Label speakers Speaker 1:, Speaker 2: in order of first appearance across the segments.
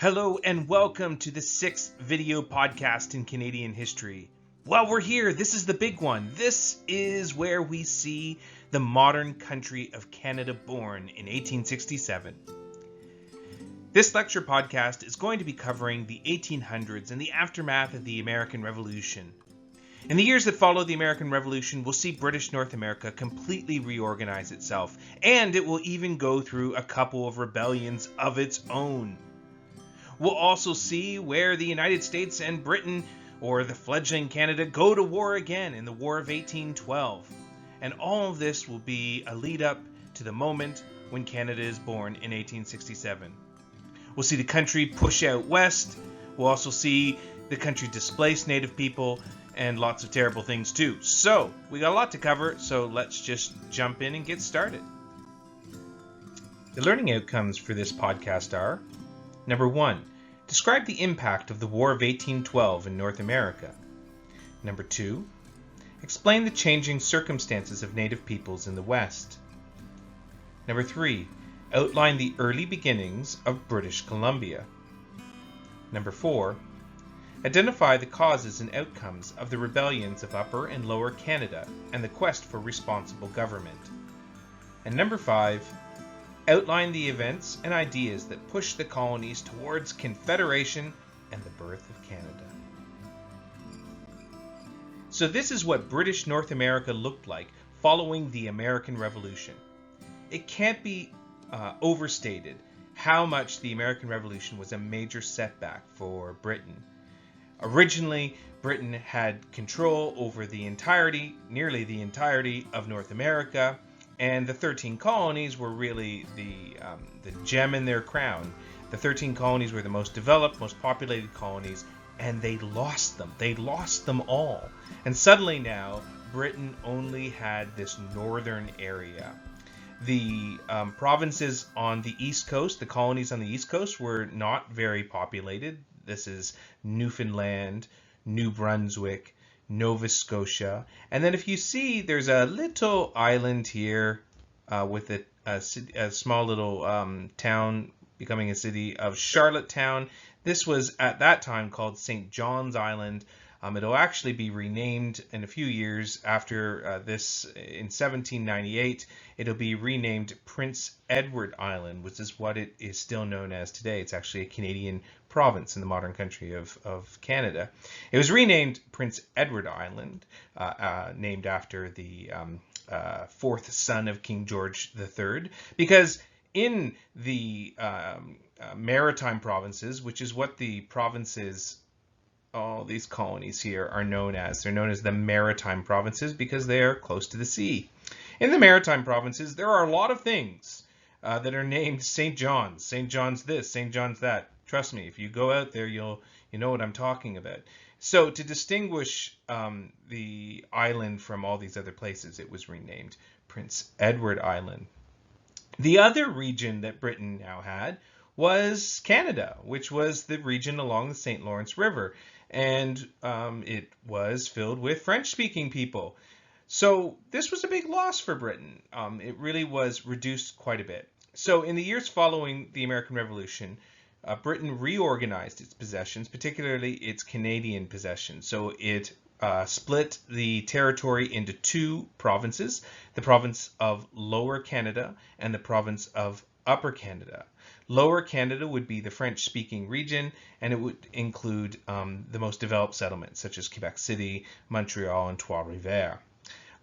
Speaker 1: Hello and welcome to the 6th video podcast in Canadian history. Well, we're here. This is the big one. This is where we see the modern country of Canada born in 1867. This lecture podcast is going to be covering the 1800s and the aftermath of the American Revolution. In the years that follow the American Revolution, we'll see British North America completely reorganize itself, and it will even go through a couple of rebellions of its own. We'll also see where the United States and Britain, or the fledgling Canada, go to war again in the War of 1812. And all of this will be a lead up to the moment when Canada is born in 1867. We'll see the country push out west. We'll also see the country displace Native people and lots of terrible things too. So we got a lot to cover, so let's just jump in and get started. The learning outcomes for this podcast are: Number 1, describe the impact of the War of 1812 in North America. Number 2, explain the changing circumstances of Native peoples in the West. Number 3, outline the early beginnings of British Columbia. Number 4, identify the causes and outcomes of the rebellions of Upper and Lower Canada and the quest for responsible government. And number 5, outline the events and ideas that pushed the colonies towards Confederation and the birth of Canada. So this is what British North America looked like following the American Revolution. It can't be overstated how much the American Revolution was a major setback for Britain. Originally, Britain had control over nearly the entirety of North America, and the 13 colonies were really the gem in their crown. The 13 colonies were the most developed, most populated colonies, and they lost them. They lost them all. And suddenly now, Britain only had this northern area. The provinces on the East Coast, the colonies on the East Coast, were not very populated. This is Newfoundland, New Brunswick, Nova Scotia, and then if you see, there's a little island here with a small little town becoming a city of Charlottetown. This was at that time called St. John's Island. It'll actually be renamed in a few years after this. In 1798, it'll be renamed Prince Edward Island, which is what it is still known as today. It's actually a Canadian province in the modern country of Canada. It was renamed Prince Edward Island, named after the fourth son of King George III, because in the maritime provinces, which is what the provinces, all these colonies here are known as. They're known as the maritime provinces because they are close to the sea. In the maritime provinces, there are a lot of things that are named St. John's. St. John's this, St. John's that. Trust me, if you go out there, you know what I'm talking about. So to distinguish the island from all these other places, it was renamed Prince Edward Island. The other region that Britain now had was Canada, which was the region along the St. Lawrence River. And it was filled with French-speaking people. So this was a big loss for Britain. It really was reduced quite a bit. So in the years following the American Revolution, Britain reorganized its possessions, particularly its Canadian possessions. So it split the territory into two provinces, the province of Lower Canada and the province of Upper Canada. Lower Canada would be the French-speaking region, and it would include the most developed settlements, such as Quebec City, Montreal, and Trois-Rivières.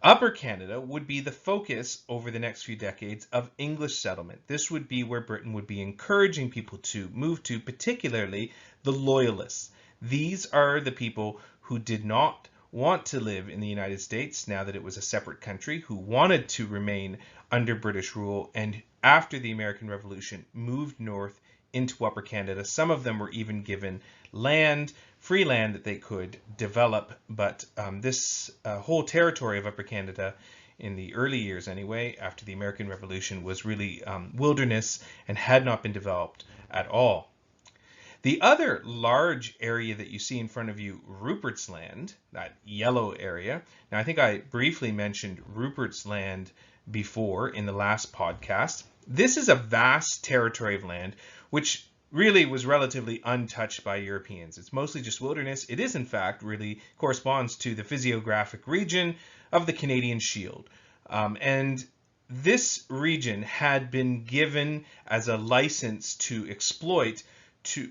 Speaker 1: Upper Canada would be the focus over the next few decades of English settlement. This would be where Britain would be encouraging people to move to, particularly the Loyalists. These are the people who did not want to live in the United States now that it was a separate country, who wanted to remain under British rule, and after the American Revolution moved north into Upper Canada. Some of them were even given land, free land that they could develop, but this whole territory of Upper Canada in the early years anyway, after the American Revolution, was really wilderness and had not been developed at all. The other large area that you see in front of you, Rupert's Land, that yellow area. Now, I think I briefly mentioned Rupert's Land before in the last podcast. This is a vast territory of land which really was relatively untouched by Europeans. It's mostly just wilderness. It is, in fact, really corresponds to the physiographic region of the Canadian Shield. And this region had been given as a license to exploit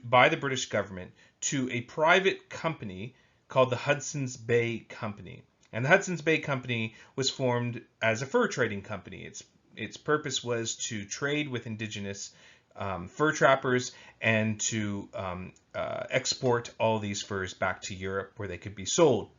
Speaker 1: by the British government to a private company called the Hudson's Bay Company. And the Hudson's Bay Company was formed as a fur trading company. Its purpose was to trade with indigenous fur trappers and to export all these furs back to Europe where they could be sold.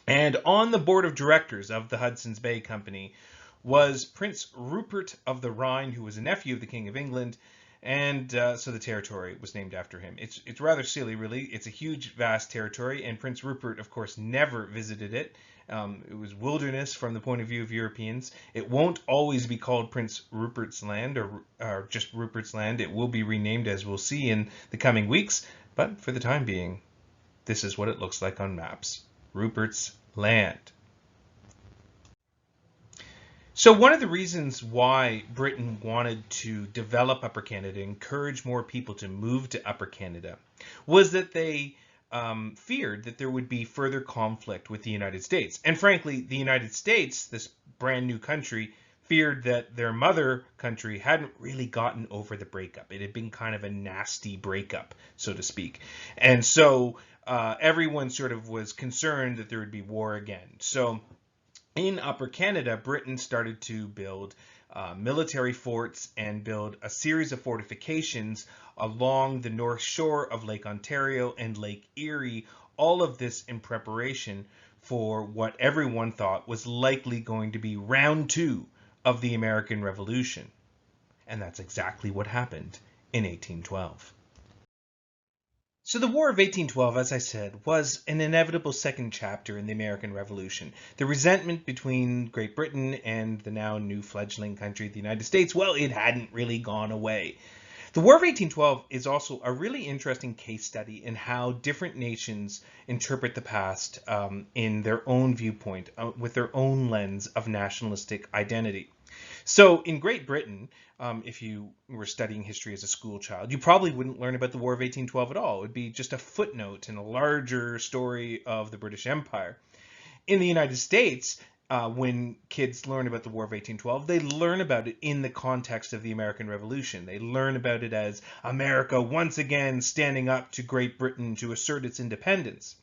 Speaker 1: And on the board of directors of the Hudson's Bay Company was Prince Rupert of the Rhine, who was a nephew of the King of England, and so the territory was named after him. It's rather silly, really. It's a huge, vast territory, and Prince Rupert, of course, never visited it. It was wilderness from the point of view of Europeans. It won't always be called Prince Rupert's Land or just Rupert's Land. It will be renamed, as we'll see in the coming weeks. But for the time being, this is what it looks like on maps. Rupert's Land. So one of the reasons why Britain wanted to develop Upper Canada, encourage more people to move to Upper Canada, was that they feared that there would be further conflict with the United States. And frankly, the United States, this brand new country, feared that their mother country hadn't really gotten over the breakup. It had been kind of a nasty breakup, so to speak. And so everyone sort of was concerned that there would be war again. So in Upper Canada, Britain started to build military forts and build a series of fortifications along the north shore of Lake Ontario and Lake Erie, all of this in preparation for what everyone thought was likely going to be round two of the American Revolution. And that's exactly what happened in 1812. So the War of 1812, as I said, was an inevitable second chapter in the American Revolution. The resentment between Great Britain and the now new fledgling country, the United States, well, it hadn't really gone away. The War of 1812 is also a really interesting case study in how different nations interpret the past in their own viewpoint, with their own lens of nationalistic identity. So in Great Britain, if you were studying history as a school child, you probably wouldn't learn about the War of 1812 at all. It would be just a footnote in a larger story of the British Empire. In the United States, when kids learn about the War of 1812, they learn about it in the context of the American Revolution. They learn about it as America once again standing up to Great Britain to assert its independence.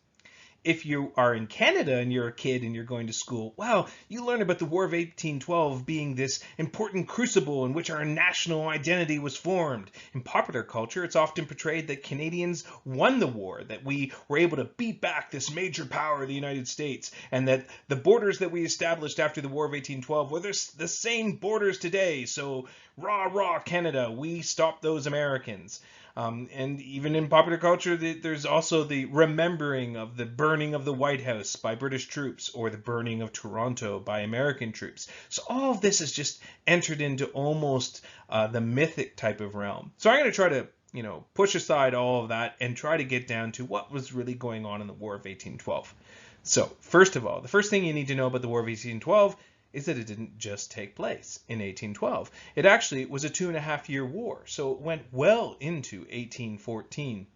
Speaker 1: If you are in Canada and you're a kid and you're going to school, well, you learn about the War of 1812 being this important crucible in which our national identity was formed. In popular culture, it's often portrayed that Canadians won the war, that we were able to beat back this major power, the United States, and that the borders that we established after the War of 1812 were the same borders today. So, rah, rah, Canada, we stopped those Americans. And even in popular culture, there's also the remembering of the burning of the White House by British troops or the burning of Toronto by American troops. So all of this is just entered into almost the mythic type of realm. So I'm going to try to push aside all of that and try to get down to what was really going on in the War of 1812. So first of all, the first thing you need to know about the War of 1812 is that it didn't just take place in 1812. It actually was a 2.5-year war, so it went well into 1814.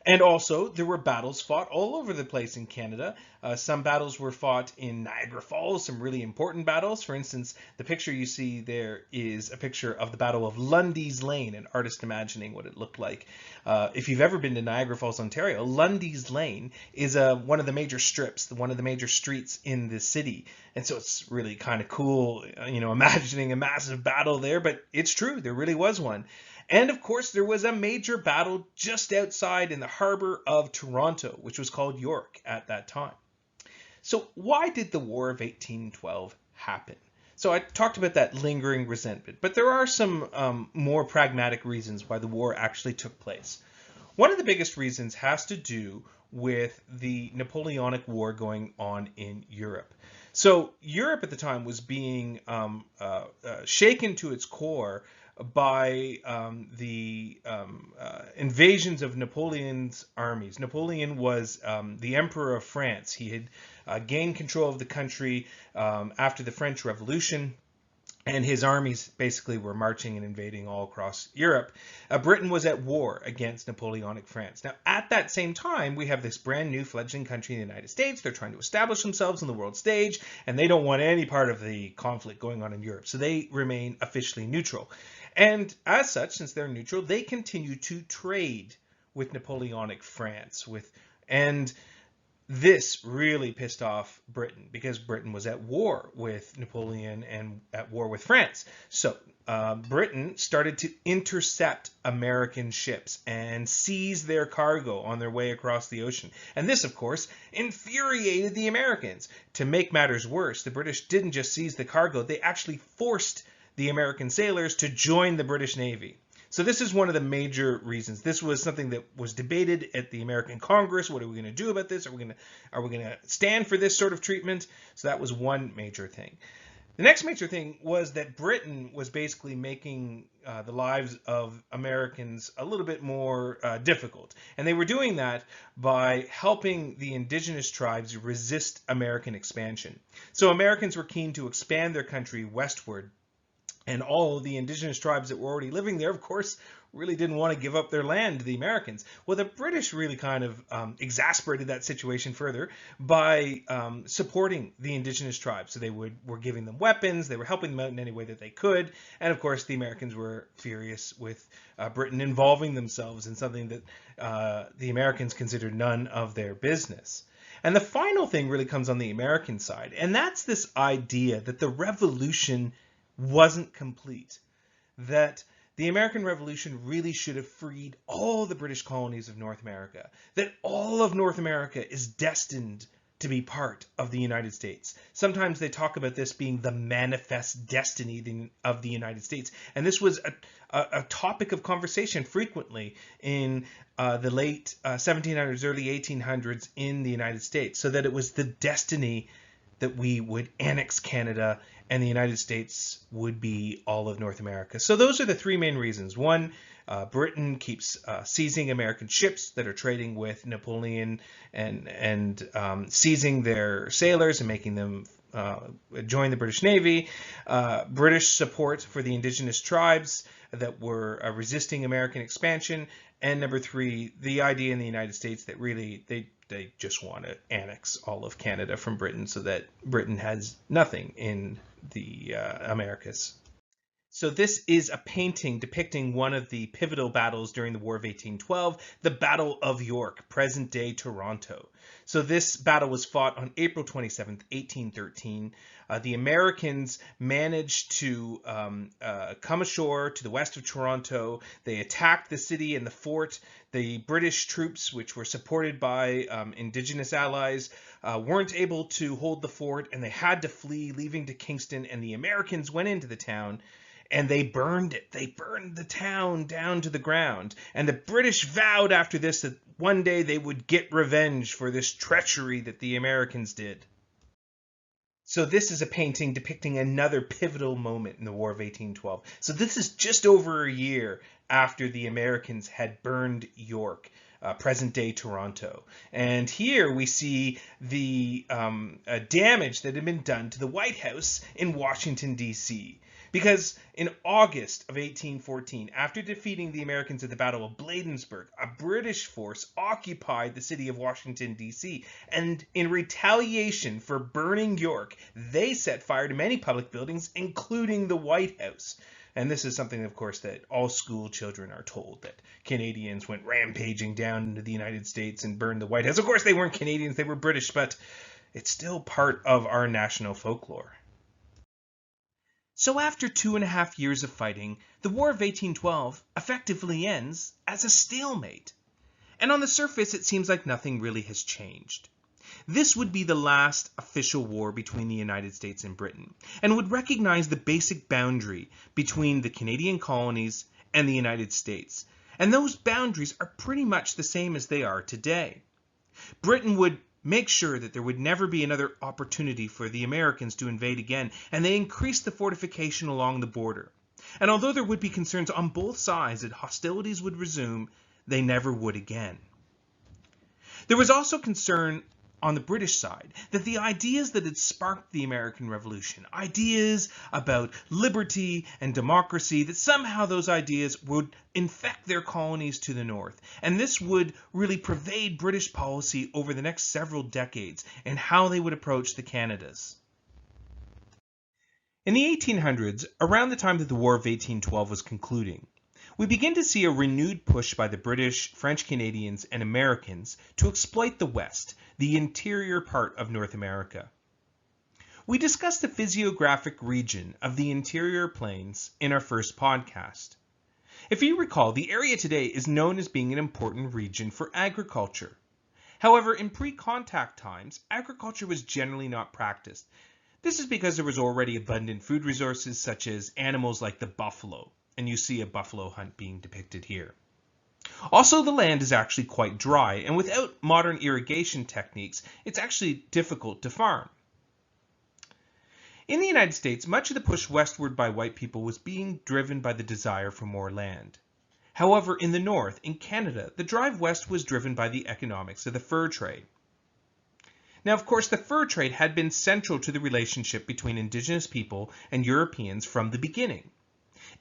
Speaker 1: And also, there were battles fought all over the place in Canada. Some battles were fought in Niagara Falls, some really important battles. For instance, the picture you see there is a picture of the Battle of Lundy's Lane, an artist imagining what it looked like. If you've ever been to Niagara Falls, Ontario, Lundy's Lane is one of the major strips, one of the major streets in the city. And so it's really kind of cool, imagining a massive battle there, but it's true, there really was one. And of course, there was a major battle just outside in the harbor of Toronto, which was called York at that time. So why did the War of 1812 happen? So I talked about that lingering resentment, but there are some more pragmatic reasons why the war actually took place. One of the biggest reasons has to do with the Napoleonic War going on in Europe. So Europe at the time was being shaken to its core by the invasions of Napoleon's armies. Napoleon was the Emperor of France. He had gained control of the country after the French Revolution. and his armies basically were marching and invading all across Europe. Britain was at war against Napoleonic France. Now, at that same time, we have this brand new fledgling country in the United States. They're trying to establish themselves on the world stage, and they don't want any part of the conflict going on in Europe. So they remain officially neutral. And as such, since they're neutral, they continue to trade with Napoleonic France. And this really pissed off Britain because Britain was at war with Napoleon and at war with France. So Britain started to intercept American ships and seize their cargo on their way across the ocean. And this, of course, infuriated the Americans. To make matters worse, the British didn't just seize the cargo, they actually forced the American sailors to join the British Navy. So this is one of the major reasons. This was something that was debated at the American Congress. What are we going to do about this? Are we going to stand for this sort of treatment? So that was one major thing. The next major thing was that Britain was basically making the lives of Americans a little bit more difficult. And they were doing that by helping the indigenous tribes resist American expansion. So Americans were keen to expand their country westward. And all the indigenous tribes that were already living there, of course, really didn't want to give up their land to the Americans. Well, the British really kind of exasperated that situation further by supporting the indigenous tribes. So they were giving them weapons, they were helping them out in any way that they could. And of course, the Americans were furious with Britain involving themselves in something that the Americans considered none of their business. And the final thing really comes on the American side, and that's this idea that the revolution wasn't complete, that the American Revolution really should have freed all the British colonies of North America, that all of North America is destined to be part of the United States. Sometimes they talk about this being the manifest destiny of the United States, and this was a topic of conversation frequently in the late 1700s, early 1800s in the United States, so that it was the destiny that we would annex Canada and the United States would be all of North America. So those are the three main reasons. One, Britain keeps seizing American ships that are trading with Napoleon and seizing their sailors and making them join the British Navy. British support for the indigenous tribes that were resisting American expansion. And number three, the idea in the United States that really they just want to annex all of Canada from Britain so that Britain has nothing in the Americas. So this is a painting depicting one of the pivotal battles during the War of 1812, the Battle of York, present-day Toronto. So this battle was fought on April 27th, 1813. The Americans managed to come ashore to the west of Toronto. They attacked the city and the fort. The British troops, which were supported by Indigenous allies, weren't able to hold the fort, and they had to flee, leaving to Kingston, and the Americans went into the town. And they burned it. They burned the town down to the ground. And the British vowed after this that one day they would get revenge for this treachery that the Americans did. So this is a painting depicting another pivotal moment in the War of 1812. So this is just over a year after the Americans had burned York, present-day Toronto. And here we see the damage that had been done to the White House in Washington, D.C. Because in August of 1814, after defeating the Americans at the Battle of Bladensburg, a British force occupied the city of Washington, D.C. And in retaliation for burning York, they set fire to many public buildings, including the White House. And this is something, of course, that all school children are told, that Canadians went rampaging down into the United States and burned the White House. Of course, they weren't Canadians, they were British, but it's still part of our national folklore. So after 2.5 years of fighting, the War of 1812 effectively ends as a stalemate. And on the surface, it seems like nothing really has changed. This would be the last official war between the United States and Britain, and would recognize the basic boundary between the Canadian colonies and the United States. And those boundaries are pretty much the same as they are today. Britain would make sure that there would never be another opportunity for the Americans to invade again, and they increased the fortification along the border. And although there would be concerns on both sides that hostilities would resume, they never would again. There was also concern on the British side that the ideas that had sparked the American Revolution, ideas about liberty and democracy, that somehow those ideas would infect their colonies to the north. And this would really pervade British policy over the next several decades and how they would approach the Canadas. In the 1800s, around the time that the War of 1812 was concluding, we begin to see a renewed push by the British, French Canadians, and Americans to exploit the West, the interior part of North America. We discussed the physiographic region of the interior plains in our first podcast. If you recall, the area today is known as being an important region for agriculture. However, in pre-contact times, agriculture was generally not practiced. This is because there was already abundant food resources such as animals like the buffalo, and you see a buffalo hunt being depicted here. Also, the land is actually quite dry, and without modern irrigation techniques, it's actually difficult to farm. In the United States, much of the push westward by white people was being driven by the desire for more land. However, in the North, in Canada, the drive west was driven by the economics of the fur trade. Now, of course, the fur trade had been central to the relationship between Indigenous people and Europeans from the beginning.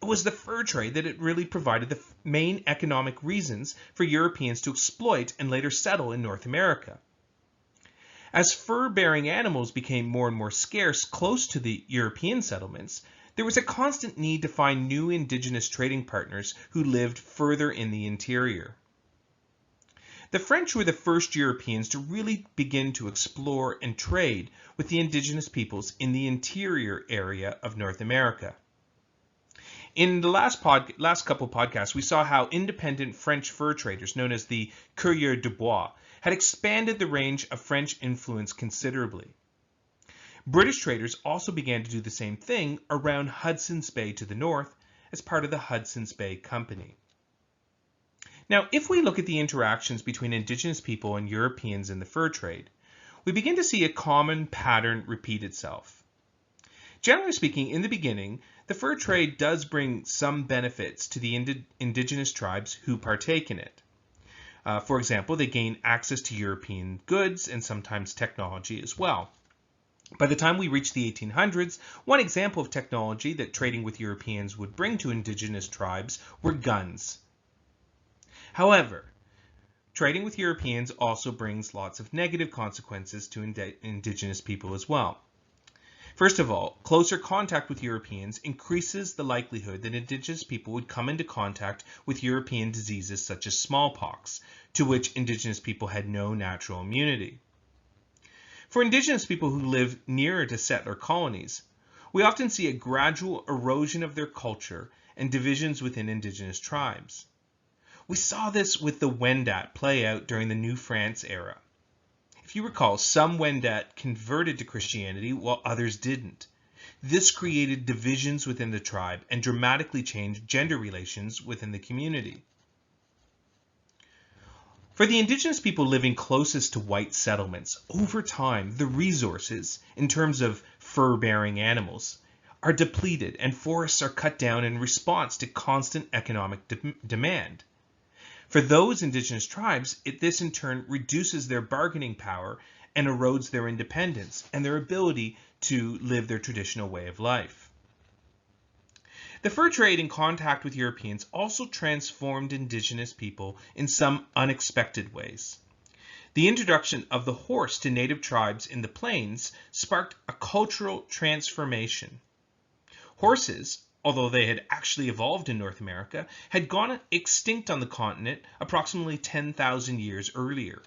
Speaker 1: It was the fur trade that had really provided the main economic reasons for Europeans to exploit and later settle in North America. As fur-bearing animals became more and more scarce close to the European settlements, there was a constant need to find new Indigenous trading partners who lived further in the interior. The French were the first Europeans to really begin to explore and trade with the Indigenous peoples in the interior area of North America. In the last couple podcasts, we saw how independent French fur traders, known as the Coureurs de Bois, had expanded the range of French influence considerably. British traders also began to do the same thing around Hudson's Bay to the north as part of the Hudson's Bay Company. Now, if we look at the interactions between Indigenous people and Europeans in the fur trade, we begin to see a common pattern repeat itself. Generally speaking, in the beginning, the fur trade does bring some benefits to the indigenous tribes who partake in it. For example, they gain access to European goods and sometimes technology as well. By the time we reach the 1800s, one example of technology that trading with Europeans would bring to indigenous tribes were guns. However, trading with Europeans also brings lots of negative consequences to indigenous people as well. First of all, closer contact with Europeans increases the likelihood that indigenous people would come into contact with European diseases such as smallpox, to which indigenous people had no natural immunity. For indigenous people who live nearer to settler colonies, we often see a gradual erosion of their culture and divisions within indigenous tribes. We saw this with the Wendat play out during the New France era. If you recall, some Wendat converted to Christianity while others didn't. This created divisions within the tribe and dramatically changed gender relations within the community. For the indigenous people living closest to white settlements, over time, the resources, in terms of fur-bearing animals, are depleted and forests are cut down in response to constant economic demand. For those indigenous tribes, this in turn reduces their bargaining power and erodes their independence and their ability to live their traditional way of life. The fur trade in contact with Europeans also transformed indigenous people in some unexpected ways. The introduction of the horse to native tribes in the plains sparked a cultural transformation. Horses, although they had actually evolved in North America, had gone extinct on the continent approximately 10,000 years earlier.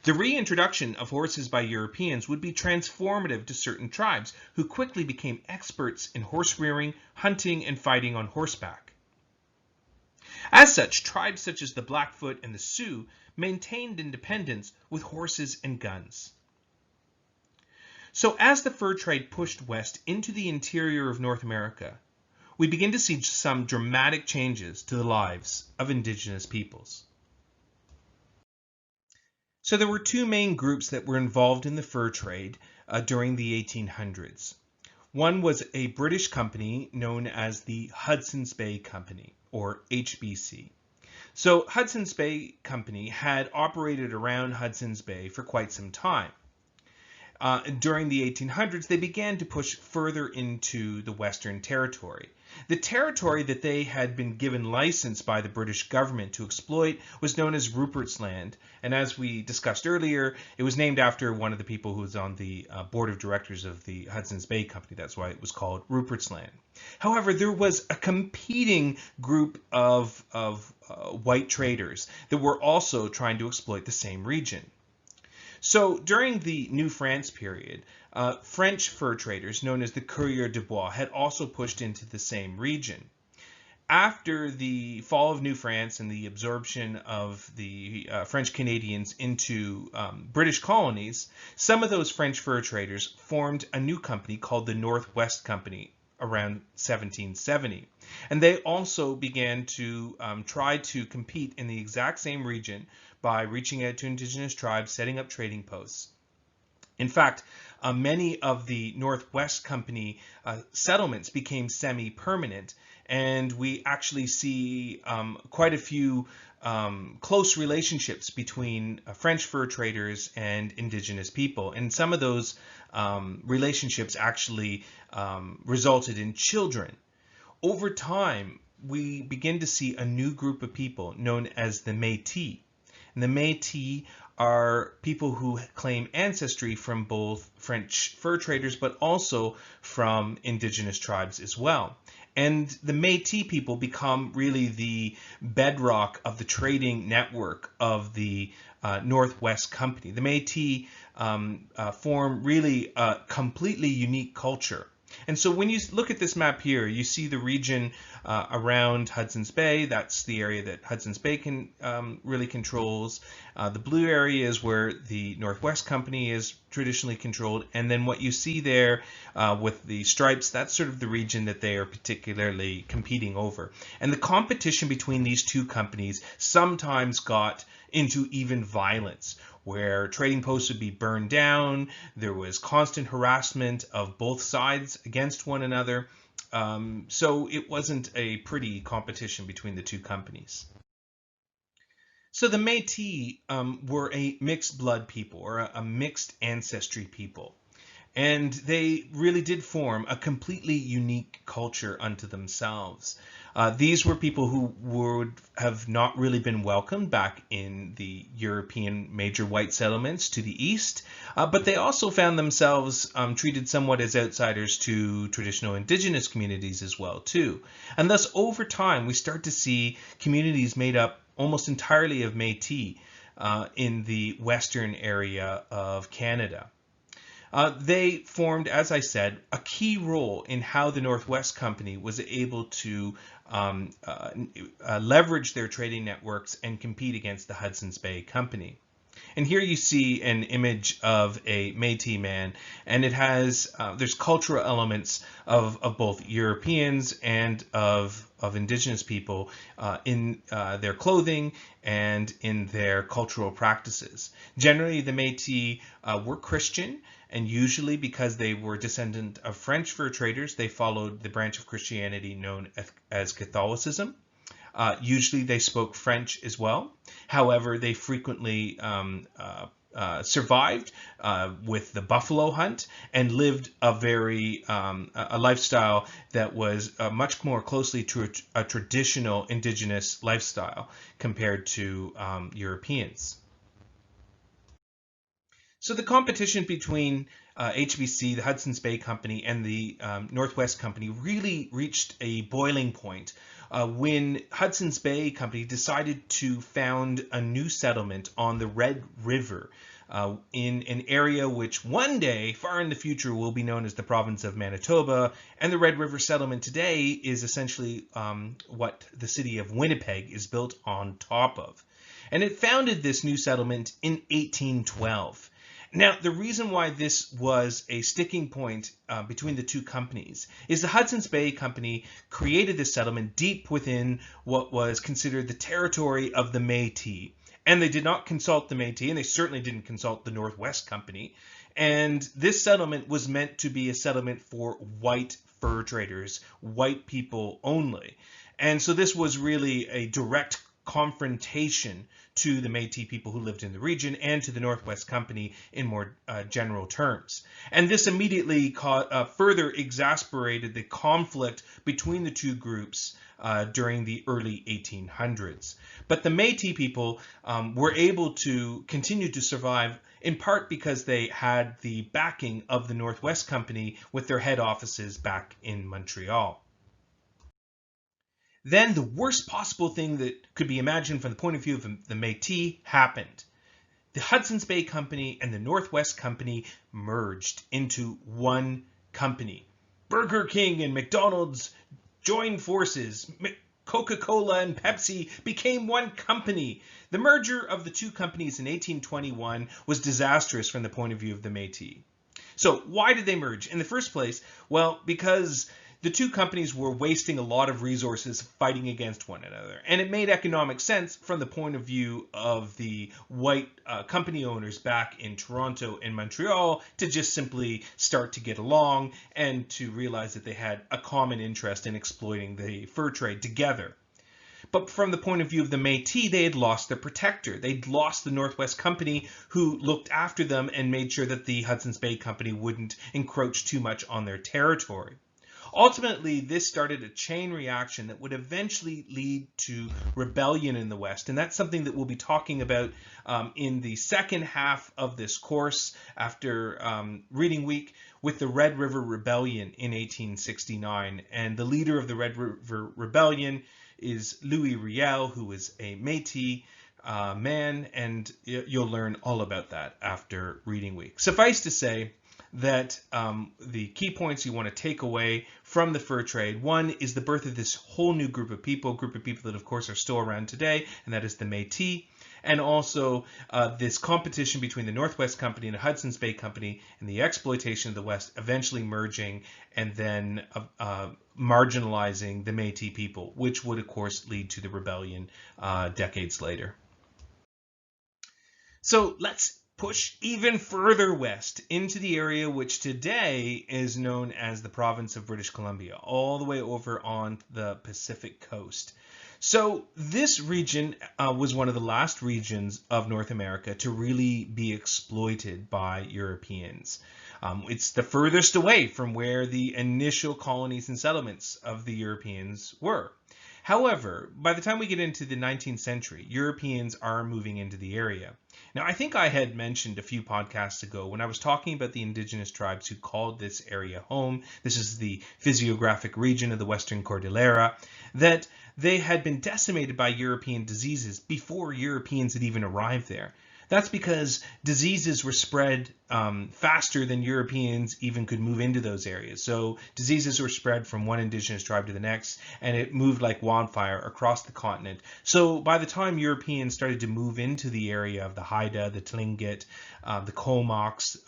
Speaker 1: The reintroduction of horses by Europeans would be transformative to certain tribes who quickly became experts in horse rearing, hunting, and fighting on horseback. As such, tribes such as the Blackfoot and the Sioux maintained independence with horses and guns. So as the fur trade pushed west into the interior of North America, we begin to see some dramatic changes to the lives of indigenous peoples. So there were two main groups that were involved in the fur trade during the 1800s. One was a British company known as the Hudson's Bay Company, or HBC. So Hudson's Bay Company had operated around Hudson's Bay for quite some time. During the 1800s, they began to push further into the Western Territory. The territory that they had been given license by the British government to exploit was known as Rupert's Land, and as we discussed earlier, it was named after one of the people who was on the board of directors of the Hudson's Bay Company. That's why it was called Rupert's Land. However, there was a competing group of white traders that were also trying to exploit the same region. So during the New France period, French fur traders known as the Coureurs de Bois had also pushed into the same region. After the fall of New France and the absorption of the French Canadians into British colonies, some of those French fur traders formed a new company called the Northwest Company around 1770. And they also began to try to compete in the exact same region by reaching out to indigenous tribes, setting up trading posts. In fact, many of the Northwest Company settlements became semi-permanent, and we actually see quite a few close relationships between French fur traders and indigenous people. And some of those relationships actually resulted in children. Over time, we begin to see a new group of people known as the Métis. And the Métis are people who claim ancestry from both French fur traders, but also from indigenous tribes as well. And the Métis people become really the bedrock of the trading network of the Northwest Company. The Métis form really a completely unique culture. And so when you look at this map here, you see the region around Hudson's Bay. That's the area that Hudson's Bay really controls. The blue area is where the Northwest Company is traditionally controlled. And then what you see there with the stripes, that's sort of the region that they are particularly competing over. And the competition between these two companies sometimes got into even violence, where trading posts would be burned down. There was constant harassment of both sides against one another. So it wasn't a pretty competition between the two companies. So the Métis were a mixed blood people, or a mixed ancestry people. And they really did form a completely unique culture unto themselves. These were people who would have not really been welcomed back in the European major white settlements to the east, but they also found themselves treated somewhat as outsiders to traditional indigenous communities as well too. And thus over time we start to see communities made up almost entirely of Métis in the western area of Canada. They formed, as I said, a key role in how the Northwest Company was able to leverage their trading networks and compete against the Hudson's Bay Company. And here you see an image of a Métis man, and it has there's cultural elements of both Europeans and of indigenous people in their clothing and in their cultural practices. Generally, the Métis were Christian, and usually because they were descendant of French fur traders, they followed the branch of Christianity known as Catholicism. Usually they spoke French as well. However, they frequently survived with the buffalo hunt and lived a lifestyle that was much more closely to a traditional indigenous lifestyle compared to Europeans. So the competition between HBC, the Hudson's Bay Company, and the Northwest Company really reached a boiling point when Hudson's Bay Company decided to found a new settlement on the Red River in an area which one day, far in the future, will be known as the province of Manitoba. And the Red River settlement today is essentially what the city of Winnipeg is built on top of. And it founded this new settlement in 1812. Now, the reason why this was a sticking point between the two companies is the Hudson's Bay Company created this settlement deep within what was considered the territory of the Métis. And they did not consult the Métis, and they certainly didn't consult the Northwest Company. And this settlement was meant to be a settlement for white fur traders, white people only. And so this was really a direct confrontation to the Métis people who lived in the region and to the Northwest Company in more general terms. And this immediately further exasperated the conflict between the two groups during the early 1800s. But the Métis people were able to continue to survive in part because they had the backing of the Northwest Company with their head offices back in Montreal. Then the worst possible thing that could be imagined from the point of view of the Métis happened. The Hudson's Bay Company and the Northwest Company merged into one company. Burger King and McDonald's joined forces. Coca-Cola and Pepsi became one company. The merger of the two companies in 1821 was disastrous from the point of view of the Métis. So why did they merge? In the first place, well, because the two companies were wasting a lot of resources fighting against one another. And it made economic sense from the point of view of the white company owners back in Toronto and Montreal to just simply start to get along and to realize that they had a common interest in exploiting the fur trade together. But from the point of view of the Métis, they had lost their protector. They'd lost the Northwest Company, who looked after them and made sure that the Hudson's Bay Company wouldn't encroach too much on their territory. Ultimately, this started a chain reaction that would eventually lead to rebellion in the West. And that's something that we'll be talking about in the second half of this course after reading week with the Red River Rebellion in 1869. And the leader of the Red River Rebellion is Louis Riel, who was a Métis man, and you'll learn all about that after reading week. Suffice to say that the key points you want to take away from the fur trade, one is the birth of this whole new group of people that of course are still around today, and that is the Métis, and also this competition between the Northwest Company and the Hudson's Bay Company and the exploitation of the West eventually merging and then marginalizing the Métis people, which would of course lead to the rebellion decades later. So let's push even further west into the area which today is known as the province of British Columbia, all the way over on the Pacific coast. So this region was one of the last regions of North America to really be exploited by Europeans. It's the furthest away from where the initial colonies and settlements of the Europeans were. However, by the time we get into the 19th century, Europeans are moving into the area. Now, I think I had mentioned a few podcasts ago when I was talking about the indigenous tribes who called this area home, this is the physiographic region of the Western Cordillera, that they had been decimated by European diseases before Europeans had even arrived there. That's because diseases were spread faster than Europeans even could move into those areas. So diseases were spread from one indigenous tribe to the next, and it moved like wildfire across the continent. So by the time Europeans started to move into the area of the Haida, the Tlingit, the Comox,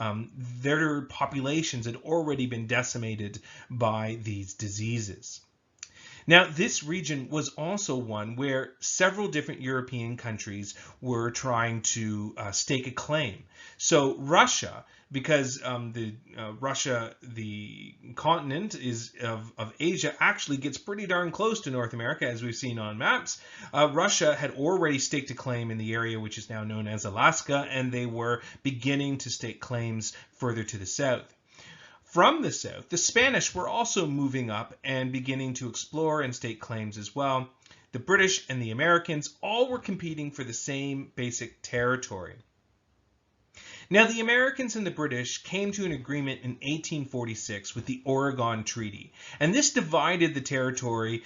Speaker 1: their populations had already been decimated by these diseases. Now, this region was also one where several different European countries were trying to stake a claim. So Russia, because Russia, the continent is of Asia, actually gets pretty darn close to North America, as we've seen on maps. Russia had already staked a claim in the area which is now known as Alaska, and they were beginning to stake claims further to the south. From the south, the Spanish were also moving up and beginning to explore and stake claims as well. The British and the Americans all were competing for the same basic territory. Now, the Americans and the British came to an agreement in 1846 with the Oregon Treaty, and this divided the territory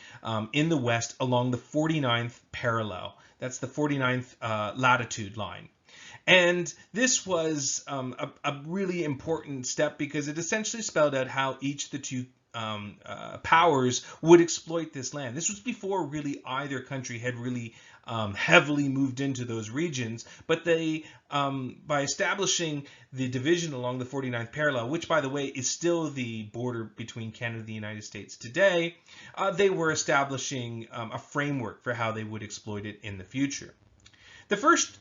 Speaker 1: in the west along the 49th parallel. That's the 49th latitude line. And this was a really important step because it essentially spelled out how each of the two powers would exploit this land. This was before really either country had really heavily moved into those regions, but they, by establishing the division along the 49th parallel, which by the way is still the border between Canada and the United States today, they were establishing a framework for how they would exploit it in the future. The first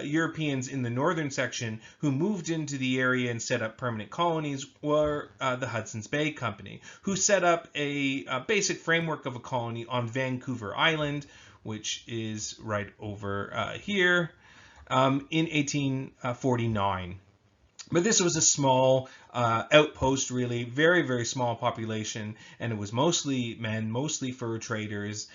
Speaker 1: Europeans in the northern section who moved into the area and set up permanent colonies were the Hudson's Bay Company, who set up a basic framework of a colony on Vancouver Island, which is right over here, in 1849. But this was a small outpost, really, very, very small population, and it was mostly men, mostly fur traders,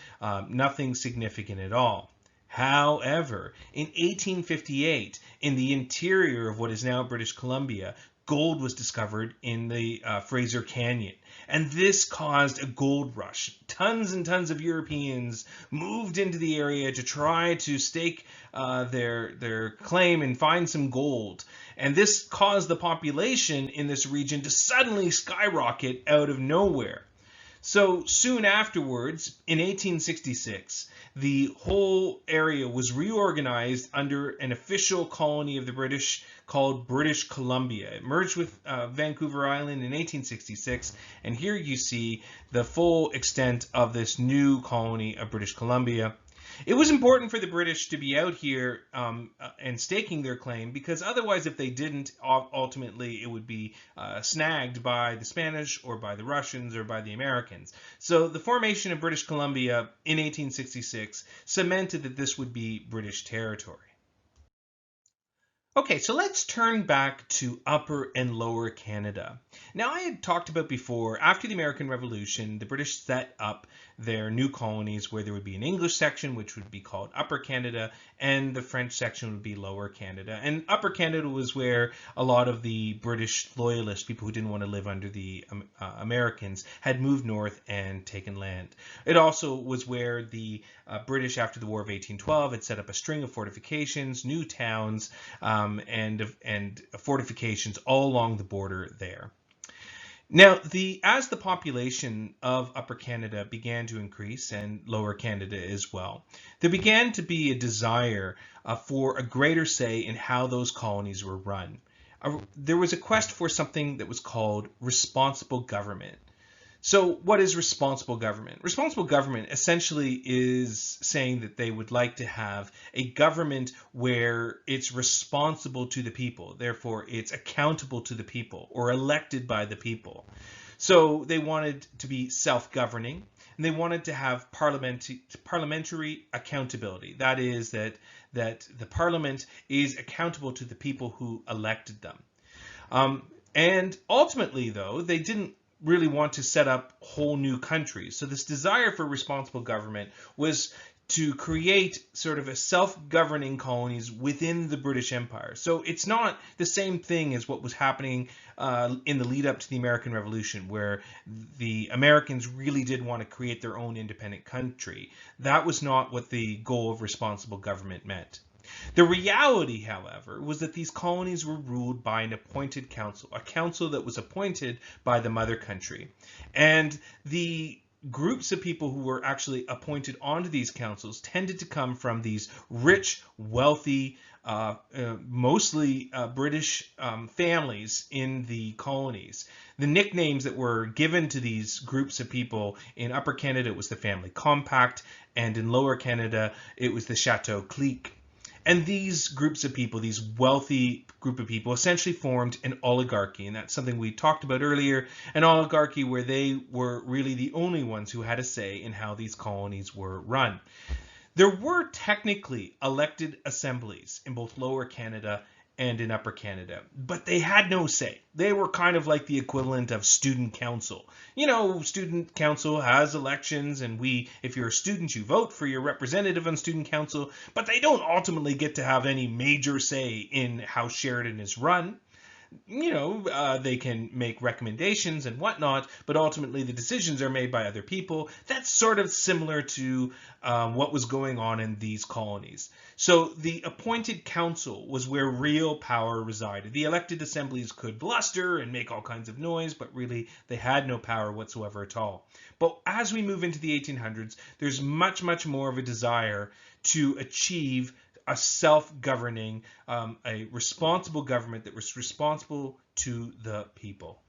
Speaker 1: nothing significant at all. However, in 1858, in the interior of what is now British Columbia, gold was discovered in the Fraser Canyon. And this caused a gold rush. Tons and tons of Europeans moved into the area to try to stake their claim and find some gold. And this caused the population in this region to suddenly skyrocket out of nowhere. So soon afterwards, in 1866, the whole area was reorganized under an official colony of the British called British Columbia. It merged with Vancouver Island in 1866, and here you see the full extent of this new colony of British Columbia. It was important for the British to be out here and staking their claim, because otherwise, if they didn't, ultimately it would be snagged by the Spanish or by the Russians or by the Americans. So the formation of British Columbia in 1866 cemented that this would be British territory. Okay, so let's turn back to Upper and Lower Canada. Now, I had talked about before, after the American Revolution, the British set up their new colonies where there would be an English section, which would be called Upper Canada, and the French section would be Lower Canada. And Upper Canada was where a lot of the British loyalists, people who didn't want to live under the Americans, had moved north and taken land. It also was where the British, after the War of 1812, had set up a string of fortifications, new towns, and fortifications all along the border there. Now, as the population of Upper Canada began to increase, and Lower Canada as well, there began to be a desire for a greater say in how those colonies were run. There was a quest for something that was called responsible government. So what is responsible government? Responsible government essentially is saying that they would like to have a government where it's responsible to the people, therefore it's accountable to the people or elected by the people. So they wanted to be self-governing, and they wanted to have parliamentary accountability. That is that the parliament is accountable to the people who elected them. And ultimately, though, they didn't really want to set up whole new countries. So this desire for responsible government was to create sort of a self-governing colonies within the British Empire. So it's not the same thing as what was happening in the lead up to the American Revolution, where the Americans really did want to create their own independent country. That was not what the goal of responsible government meant. The reality, however, was that these colonies were ruled by an appointed council, a council that was appointed by the mother country. And the groups of people who were actually appointed onto these councils tended to come from these rich, wealthy, mostly British families in the colonies. The nicknames that were given to these groups of people in Upper Canada, it was the Family Compact, and in Lower Canada, it was the Chateau Clique. And these groups of people, these wealthy group of people, essentially formed an oligarchy. And that's something we talked about earlier, an oligarchy where they were really the only ones who had a say in how these colonies were run. There were technically elected assemblies in both Lower Canada and in Upper Canada, but they had no say. They were kind of like the equivalent of student council. You know, student council has elections, and if you're a student, you vote for your representative on student council, but they don't ultimately get to have any major say in how Sheridan is run. You know, they can make recommendations and whatnot, but ultimately the decisions are made by other people. That's sort of similar to what was going on in these colonies. So the appointed council was where real power resided. The elected assemblies could bluster and make all kinds of noise, but really they had no power whatsoever at all. But as we move into the 1800s, there's much, much more of a desire to achieve a self-governing, a responsible government that was responsible to the people.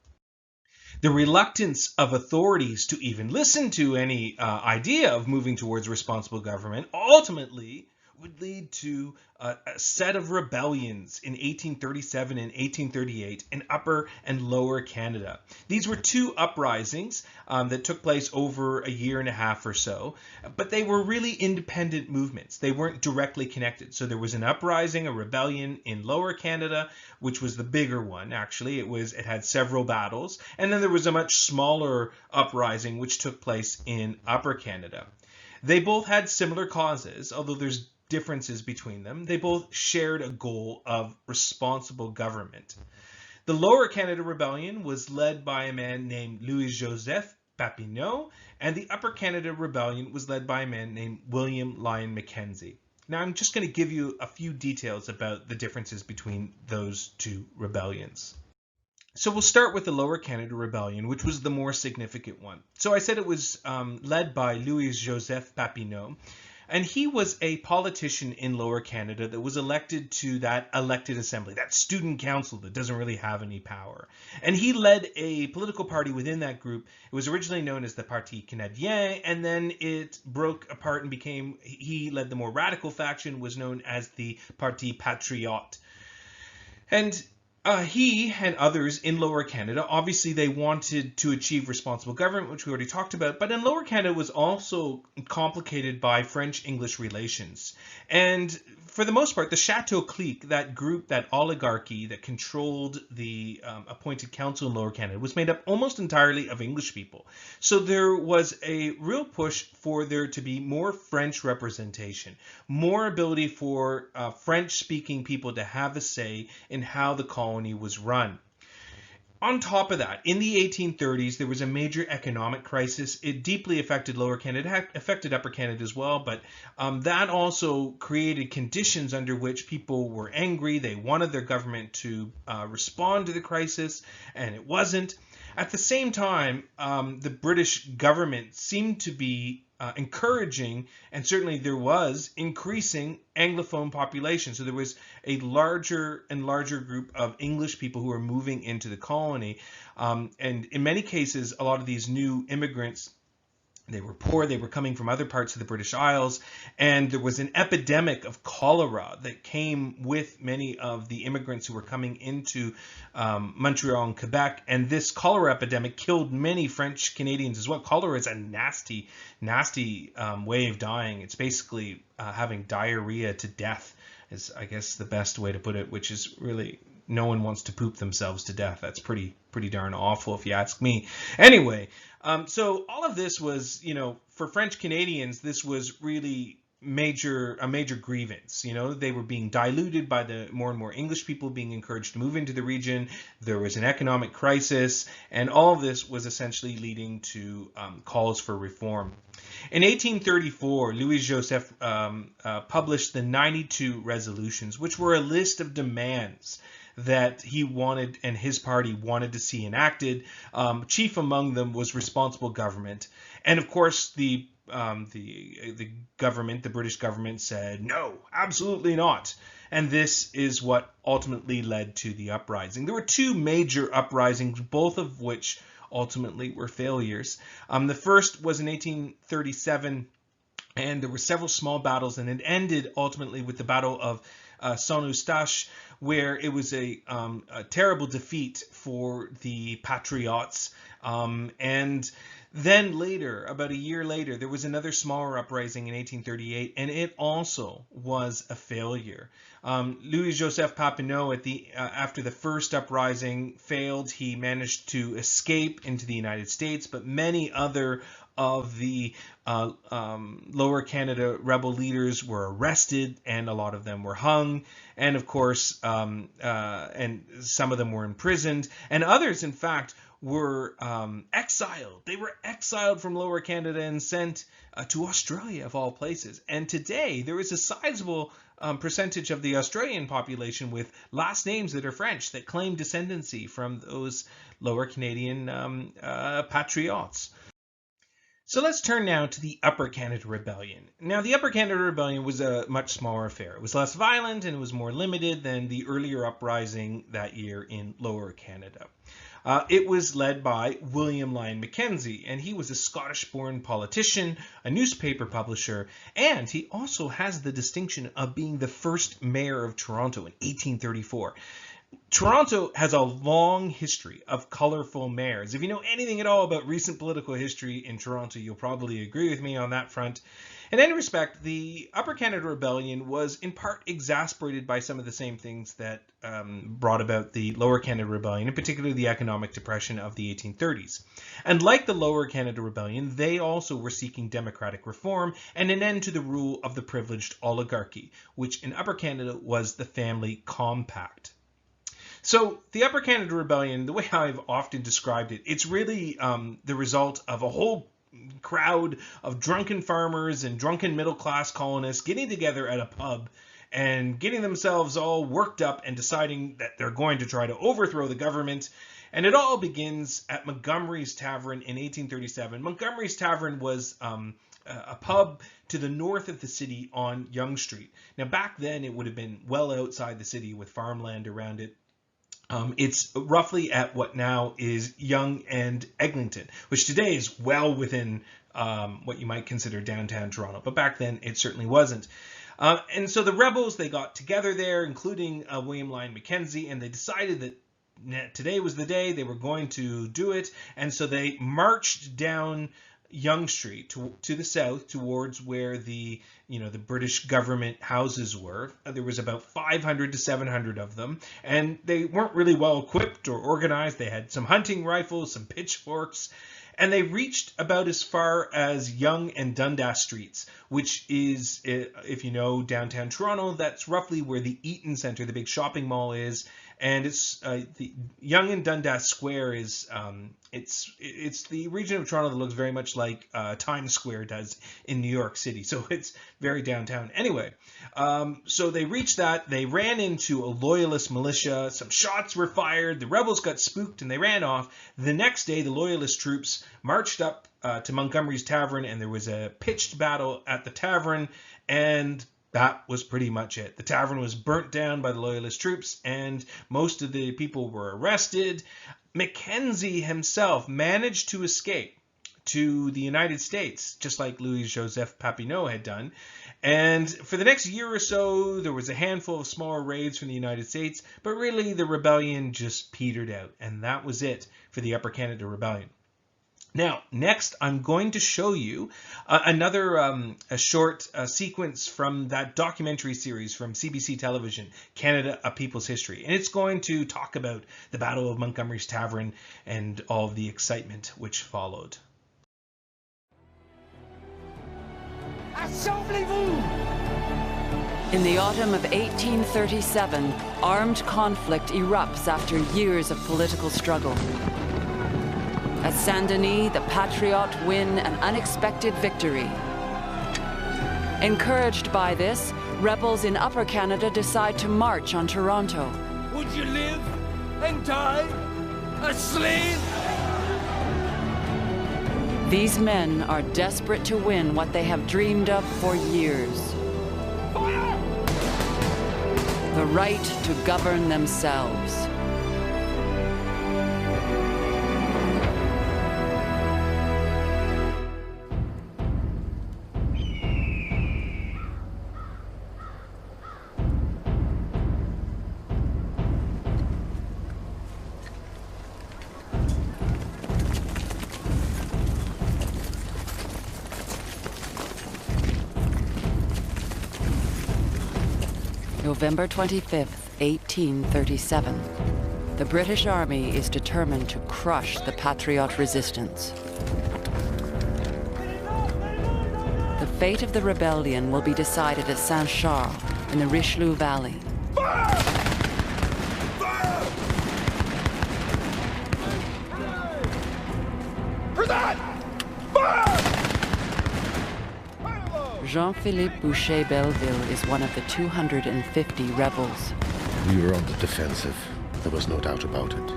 Speaker 1: The reluctance of authorities to even listen to any idea of moving towards responsible government ultimately would lead to a set of rebellions in 1837 and 1838 in Upper and Lower Canada. These were two uprisings that took place over a year and a half or so, but they were really independent movements. They weren't directly connected. So there was an uprising, a rebellion in Lower Canada, which was the bigger one, actually. It had several battles. And then there was a much smaller uprising, which took place in Upper Canada. They both had similar causes, although there's differences between them. They both shared a goal of responsible government. The Lower Canada Rebellion was led by a man named Louis-Joseph Papineau, and the Upper Canada Rebellion was led by a man named William Lyon Mackenzie. Now, I'm just going to give you a few details about the differences between those two rebellions. So we'll start with the Lower Canada Rebellion, which was the more significant one. So I said it was led by Louis-Joseph Papineau, and he was a politician in Lower Canada that was elected to that elected assembly, that student council that doesn't really have any power. And he led a political party within that group. It was originally known as the Parti Canadien, and then it broke apart and he led the more radical faction, was known as the Parti Patriote. And he and others in Lower Canada, obviously they wanted to achieve responsible government, which we already talked about, but in Lower Canada was also complicated by French-English relations. And for the most part, the Chateau clique, that group, that oligarchy that controlled the appointed council in Lower Canada, was made up almost entirely of English people. So there was a real push for there to be more French representation, more ability for French-speaking people to have a say in how the colony was run. On top of that, in the 1830s, there was a major economic crisis. It deeply affected Lower Canada, it affected Upper Canada as well, but that also created conditions under which people were angry. They wanted their government to respond to the crisis, and it wasn't. At the same time, the British government seemed to be encouraging, and certainly there was, increasing Anglophone population. So there was a larger and larger group of English people who were moving into the colony. And in many cases, a lot of these new immigrants, they were poor, they were coming from other parts of the British Isles, and there was an epidemic of cholera that came with many of the immigrants who were coming into Montreal and Quebec, and this cholera epidemic killed many French Canadians as well. Cholera is a nasty, nasty way of dying. It's basically having diarrhea to death, is I guess the best way to put it, which is really, no one wants to poop themselves to death. That's pretty darn awful if you ask me. Anyway, so all of this was, for French Canadians, this was really a major grievance. They were being diluted by the more and more English people being encouraged to move into the region. There was an economic crisis, and all of this was essentially leading to calls for reform. In 1834, Louis-Joseph published the 92 resolutions, which were a list of demands that he wanted and his party wanted to see enacted. Chief among them was responsible government. And of course, the government, the British government, said, no, absolutely not. And this is what ultimately led to the uprising. There were two major uprisings, both of which ultimately were failures. The first was in 1837, and there were several small battles, and it ended ultimately with the Battle of Saint-Eustache, where it was a terrible defeat for the Patriots. And then later, about a year later, there was another smaller uprising in 1838, and it also was a failure. Louis-Joseph Papineau, after the first uprising failed, he managed to escape into the United States, but many other of the Lower Canada rebel leaders were arrested, and a lot of them were hung, and of course, and some of them were imprisoned, and others, in fact, were exiled. They were exiled from Lower Canada and sent to Australia, of all places. And today, there is a sizable percentage of the Australian population with last names that are French that claim descendancy from those Lower Canadian patriots. So let's turn now to the Upper Canada Rebellion. Now, the Upper Canada Rebellion was a much smaller affair. It was less violent and it was more limited than the earlier uprising that year in Lower Canada. It was led by William Lyon Mackenzie, and he was a Scottish-born politician, a newspaper publisher, and he also has the distinction of being the first mayor of Toronto in 1834. Toronto has a long history of colorful mayors. If you know anything at all about recent political history in Toronto, you'll probably agree with me on that front. In any respect, the Upper Canada Rebellion was in part exasperated by some of the same things that brought about the Lower Canada Rebellion, in particular the economic depression of the 1830s. And like the Lower Canada Rebellion, they also were seeking democratic reform and an end to the rule of the privileged oligarchy, which in Upper Canada was the family compact. So the Upper Canada Rebellion, the way I've often described it, it's really the result of a whole crowd of drunken farmers and drunken middle-class colonists getting together at a pub and getting themselves all worked up and deciding that they're going to try to overthrow the government. And it all begins at Montgomery's Tavern in 1837. Montgomery's Tavern was a pub to the north of the city on Yonge Street. Now, back then, it would have been well outside the city with farmland around it. It's roughly at what now is Yonge and Eglinton, which today is well within what you might consider downtown Toronto. But back then, it certainly wasn't. And so the rebels, they got together there, including William Lyon Mackenzie, and they decided that today was the day they were going to do it. And so they marched down Yonge Street to the south towards where the British government houses were. There was about 500 to 700 of them, and they weren't really well equipped or organized. They had some hunting rifles, some pitchforks, and they reached about as far as Yonge and Dundas Streets, which is, if you know downtown Toronto, that's roughly where the Eaton Centre, the big shopping mall, is. And it's the Yonge and Dundas Square is it's the region of Toronto that looks very much like Times Square does in New York City. So it's very downtown. Anyway, so they reached that. They ran into a loyalist militia. Some shots were fired. The rebels got spooked and they ran off. The next day, the loyalist troops marched up to Montgomery's Tavern, and there was a pitched battle at the tavern, and that was pretty much it. The tavern was burnt down by the loyalist troops, and most of the people were arrested. Mackenzie himself managed to escape to the United States, just like Louis-Joseph Papineau had done. And for the next year or so, there was a handful of smaller raids from the United States, but really the rebellion just petered out, and that was it for the Upper Canada Rebellion. Now, next, I'm going to show you another a short sequence from that documentary series from CBC Television, Canada, A People's History. And it's going to talk about the Battle of Montgomery's Tavern and all of the excitement which followed.
Speaker 2: Assemblez-vous! In the autumn of 1837, armed conflict erupts after years of political struggle. At Saint-Denis, the Patriots win an unexpected victory. Encouraged by this, rebels in Upper Canada decide to march on Toronto.
Speaker 3: Would you live and die a slave?
Speaker 2: These men are desperate to win what they have dreamed of for years.
Speaker 3: Fire!
Speaker 2: The right to govern themselves. November 25th, 1837. The British Army is determined to crush the Patriot resistance. The fate of the rebellion will be decided at Saint-Charles in the Richelieu Valley.
Speaker 3: Fire! Fire! For that! Fire!
Speaker 2: Jean-Philippe Boucher-Belleville is one of the 250 rebels.
Speaker 4: We were on the defensive. There was no doubt about it.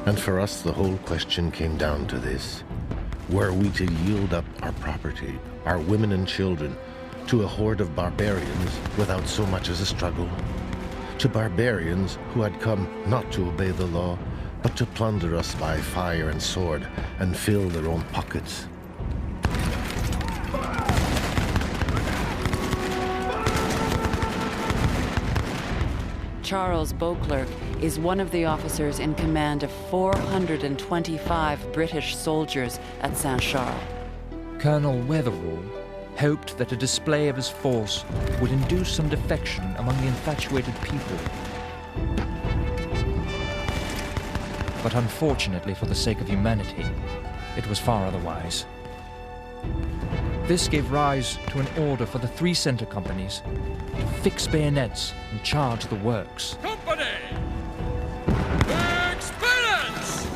Speaker 4: And for us, the whole question came down to this. Were we to yield up our property, our women and children, to a horde of barbarians without so much as a struggle? To barbarians who had come not to obey the law, but to plunder us by fire and sword and fill their own pockets.
Speaker 2: Charles Beauclerk is one of the officers in command of 425 British soldiers at Saint-Charles.
Speaker 5: Colonel Wetherall hoped that a display of his force would induce some defection among the infatuated people. But unfortunately for the sake of humanity, it was far otherwise. This gave rise to an order for the 3 center companies to fix bayonets and charge the works.
Speaker 3: Company! Experience!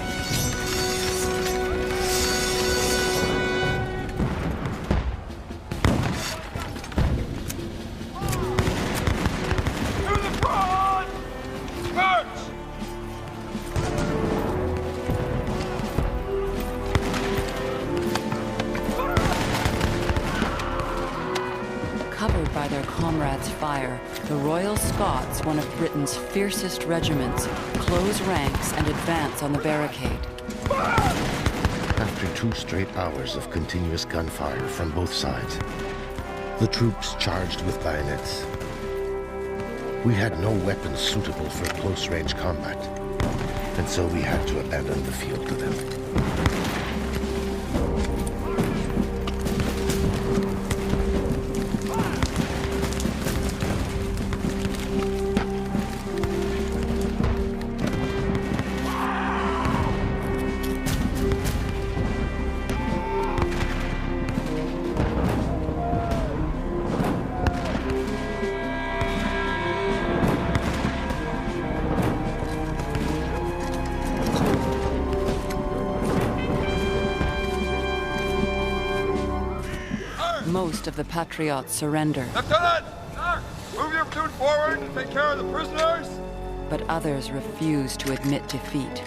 Speaker 3: To the front! March!
Speaker 2: Covered by their comrades' fire, the Royal Scots, one of Britain's fiercest regiments, close ranks and advance on the barricade.
Speaker 4: After 2 straight hours of continuous gunfire from both sides, the troops charged with bayonets. We had no weapons suitable for close-range combat, and so we had to abandon the field to them.
Speaker 2: Most of the Patriots surrender,
Speaker 3: Lieutenant! Move your platoon forward and take care of the prisoners!
Speaker 2: but others refuse to admit defeat.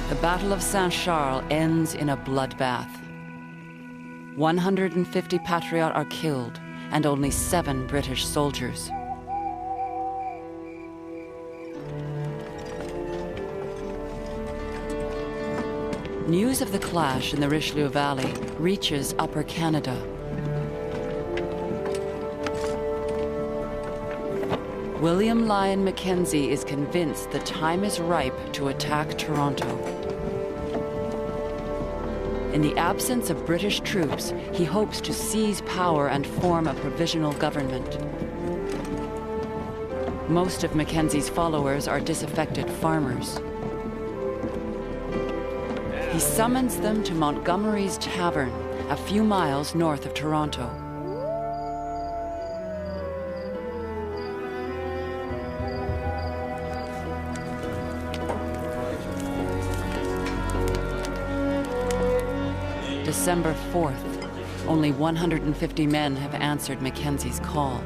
Speaker 2: The Battle of Saint-Charles ends in a bloodbath. 150 Patriots are killed, and only 7 British soldiers. News of the clash in the Richelieu Valley reaches Upper Canada. William Lyon Mackenzie is convinced the time is ripe to attack Toronto. In the absence of British troops, he hopes to seize power and form a provisional government. Most of Mackenzie's followers are disaffected farmers. He summons them to Montgomery's Tavern, a few miles north of Toronto. December 4th, only 150 men have answered Mackenzie's call.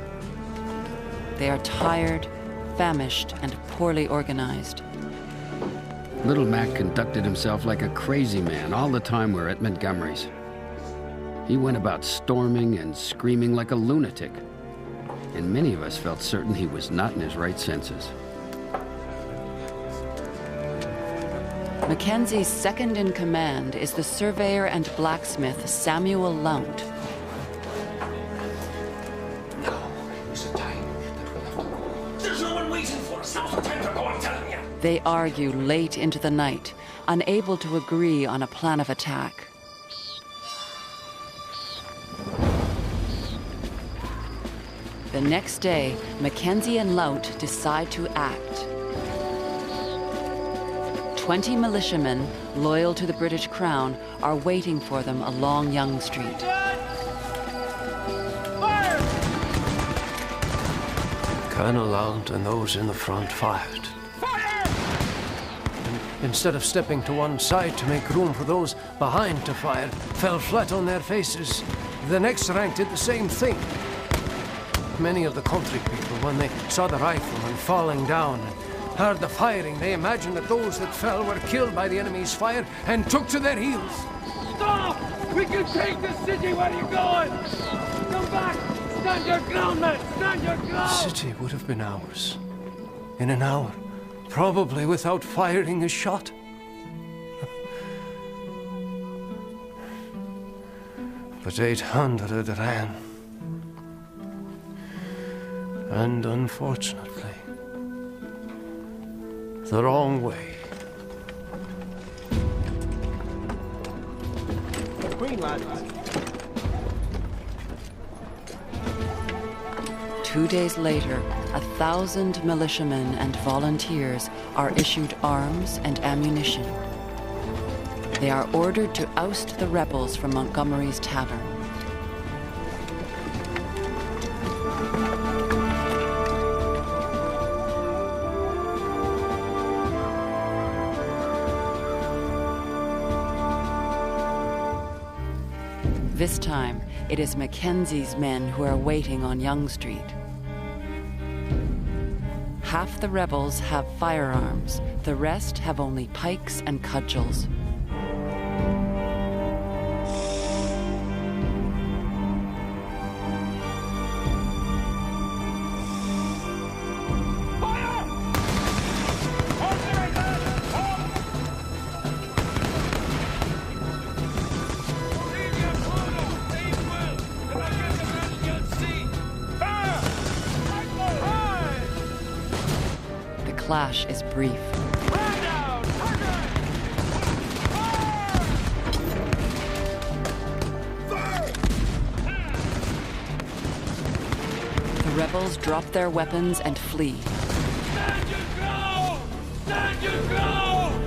Speaker 2: They are tired, famished, and poorly organized.
Speaker 6: Little Mac conducted himself like a crazy man all the time we were at Montgomery's. He went about storming and screaming like a lunatic, and many of us felt certain he was not in his right senses.
Speaker 2: Mackenzie's second in command is the surveyor and blacksmith Samuel Lount.
Speaker 7: There's no one waiting for us. Now's the time to go, I'm telling you.
Speaker 2: They argue late into the night, unable to agree on a plan of attack. The next day, Mackenzie and Lount decide to act. 20 militiamen, loyal to the British Crown, are waiting for them along Yonge Street.
Speaker 8: Colonel Lount and those in the front fired.
Speaker 3: instead of stepping to one side to make room for those behind to fire, fell flat on their faces. The next rank did the same thing. Many of the country people, when they saw the riflemen falling down and heard the firing, they imagined that those that fell were killed by the enemy's fire and took to their heels.
Speaker 8: Stop! We can take the city. Where are you going? Come back! Stand your ground, man! Stand your
Speaker 3: The
Speaker 8: ground!
Speaker 3: city would have been ours. In an hour, probably without firing a shot. But 800 ran. And unfortunately, the wrong way.
Speaker 8: Queen, lads.
Speaker 2: 2 days later, 1,000 militiamen and volunteers are issued arms and ammunition. They are ordered to oust the rebels from Montgomery's tavern. This time, it is Mackenzie's men who are waiting on Yonge Street. Half the rebels have firearms, the rest have only pikes and cudgels. The clash is brief. The rebels drop their weapons and flee.
Speaker 8: Stand your ground! Stand your ground!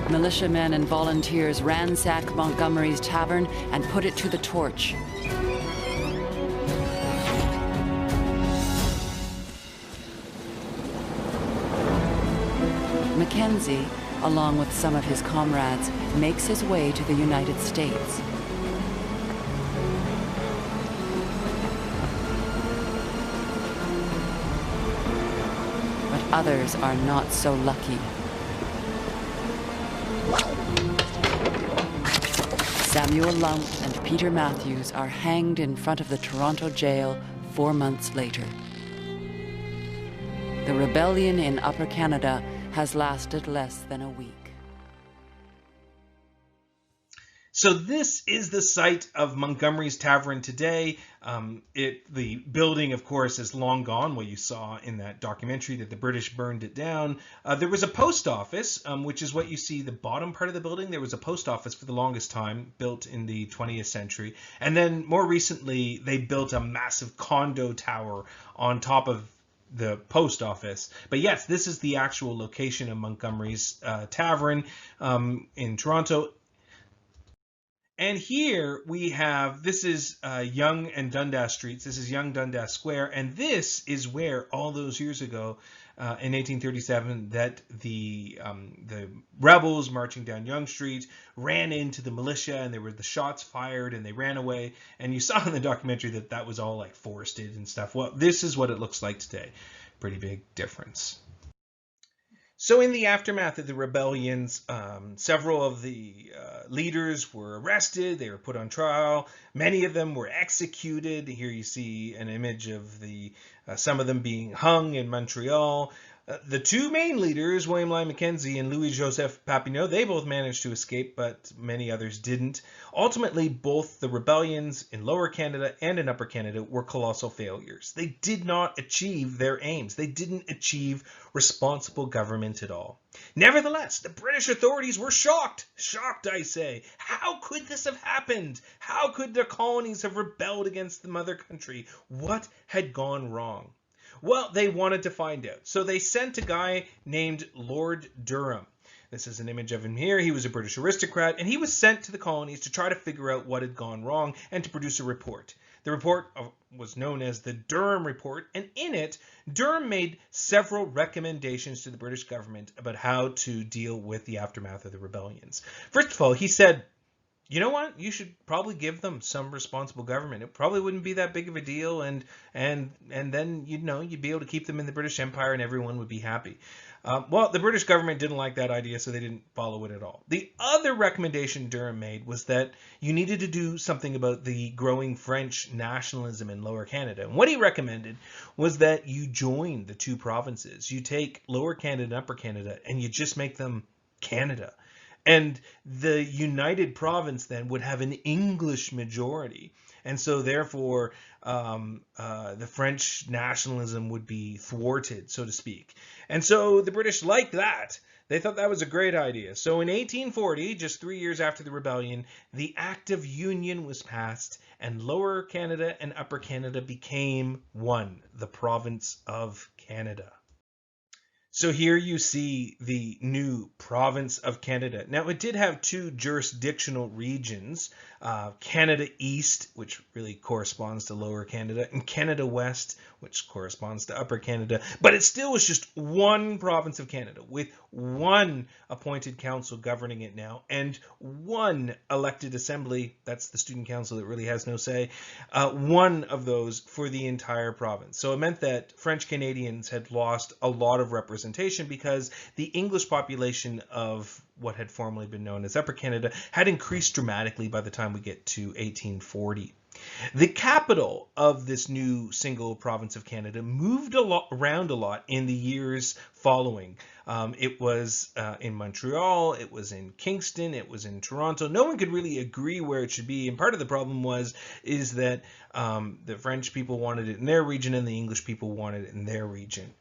Speaker 2: Militiamen and volunteers ransack Montgomery's tavern and put it to the torch. Mackenzie, along with some of his comrades, makes his way to the United States. But others are not so lucky. Samuel Lump and Peter Matthews are hanged in front of the Toronto jail 4 months later. The rebellion in Upper Canada has lasted less than a week.
Speaker 1: So this is the site of Montgomery's Tavern today. The building, of course, is long gone. Well, you saw in that documentary that the British burned it down. There was a post office, which is what you see the bottom part of the building. There was a post office for the longest time, built in the 20th century. And then more recently, they built a massive condo tower on top of the post office. But yes, this is the actual location of Montgomery's Tavern in Toronto. And here we have, this is Yonge and Dundas Streets. This is Yonge Dundas Square. And this is where all those years ago in 1837 that the rebels marching down Yonge Street ran into the militia, and there were the shots fired and they ran away. And you saw in the documentary that that was all like forested and stuff. Well, this is what it looks like today. Pretty big difference. So in the aftermath of the rebellions, several of the leaders were arrested. They were put on trial. Many of them were executed. Here you see an image of some of them being hung in Montreal. The two main leaders, William Lyon Mackenzie and Louis-Joseph Papineau, they both managed to escape, but many others didn't. Ultimately, both the rebellions in Lower Canada and in Upper Canada were colossal failures. They did not achieve their aims. They didn't achieve responsible government at all. Nevertheless, the British authorities were shocked. Shocked, I say. How could this have happened? How could the colonies have rebelled against the mother country? What had gone wrong? Well, they wanted to find out. So they sent a guy named Lord Durham. This is an image of him here. He was a British aristocrat, and he was sent to the colonies to try to figure out what had gone wrong and to produce a report. The report was known as the Durham Report, and in it, Durham made several recommendations to the British government about how to deal with the aftermath of the rebellions. First of all, he said, you know what? You should probably give them some responsible government. It probably wouldn't be that big of a deal, and then you'd be able to keep them in the British Empire, and everyone would be happy. Well, the British government didn't like that idea, so they didn't follow it at all. The other recommendation Durham made was that you needed to do something about the growing French nationalism in Lower Canada. And what he recommended was that you join the two provinces. You take Lower Canada and Upper Canada, and you just make them Canada. And the united province then would have an English majority. And so therefore, the French nationalism would be thwarted, so to speak. And so the British liked that. They thought that was a great idea. So in 1840, just 3 years after the rebellion, the Act of Union was passed, and Lower Canada and Upper Canada became one, the province of Canada. So here you see the new province of Canada. Now, it did have two jurisdictional regions, Canada East, which really corresponds to Lower Canada, and Canada West, which corresponds to Upper Canada. But it still was just one province of Canada with one appointed council governing it now and one elected assembly. That's the student council that really has no say. One of those for the entire province. So it meant that French Canadians had lost a lot of representation because the English population of what had formerly been known as Upper Canada had increased dramatically by the time we get to 1840. The capital of this new single province of Canada moved around a lot in the years following. It was in Montreal, it was in Kingston, it was in Toronto. No one could really agree where it should be, and part of the problem is that the French people wanted it in their region and the English people wanted it in their region.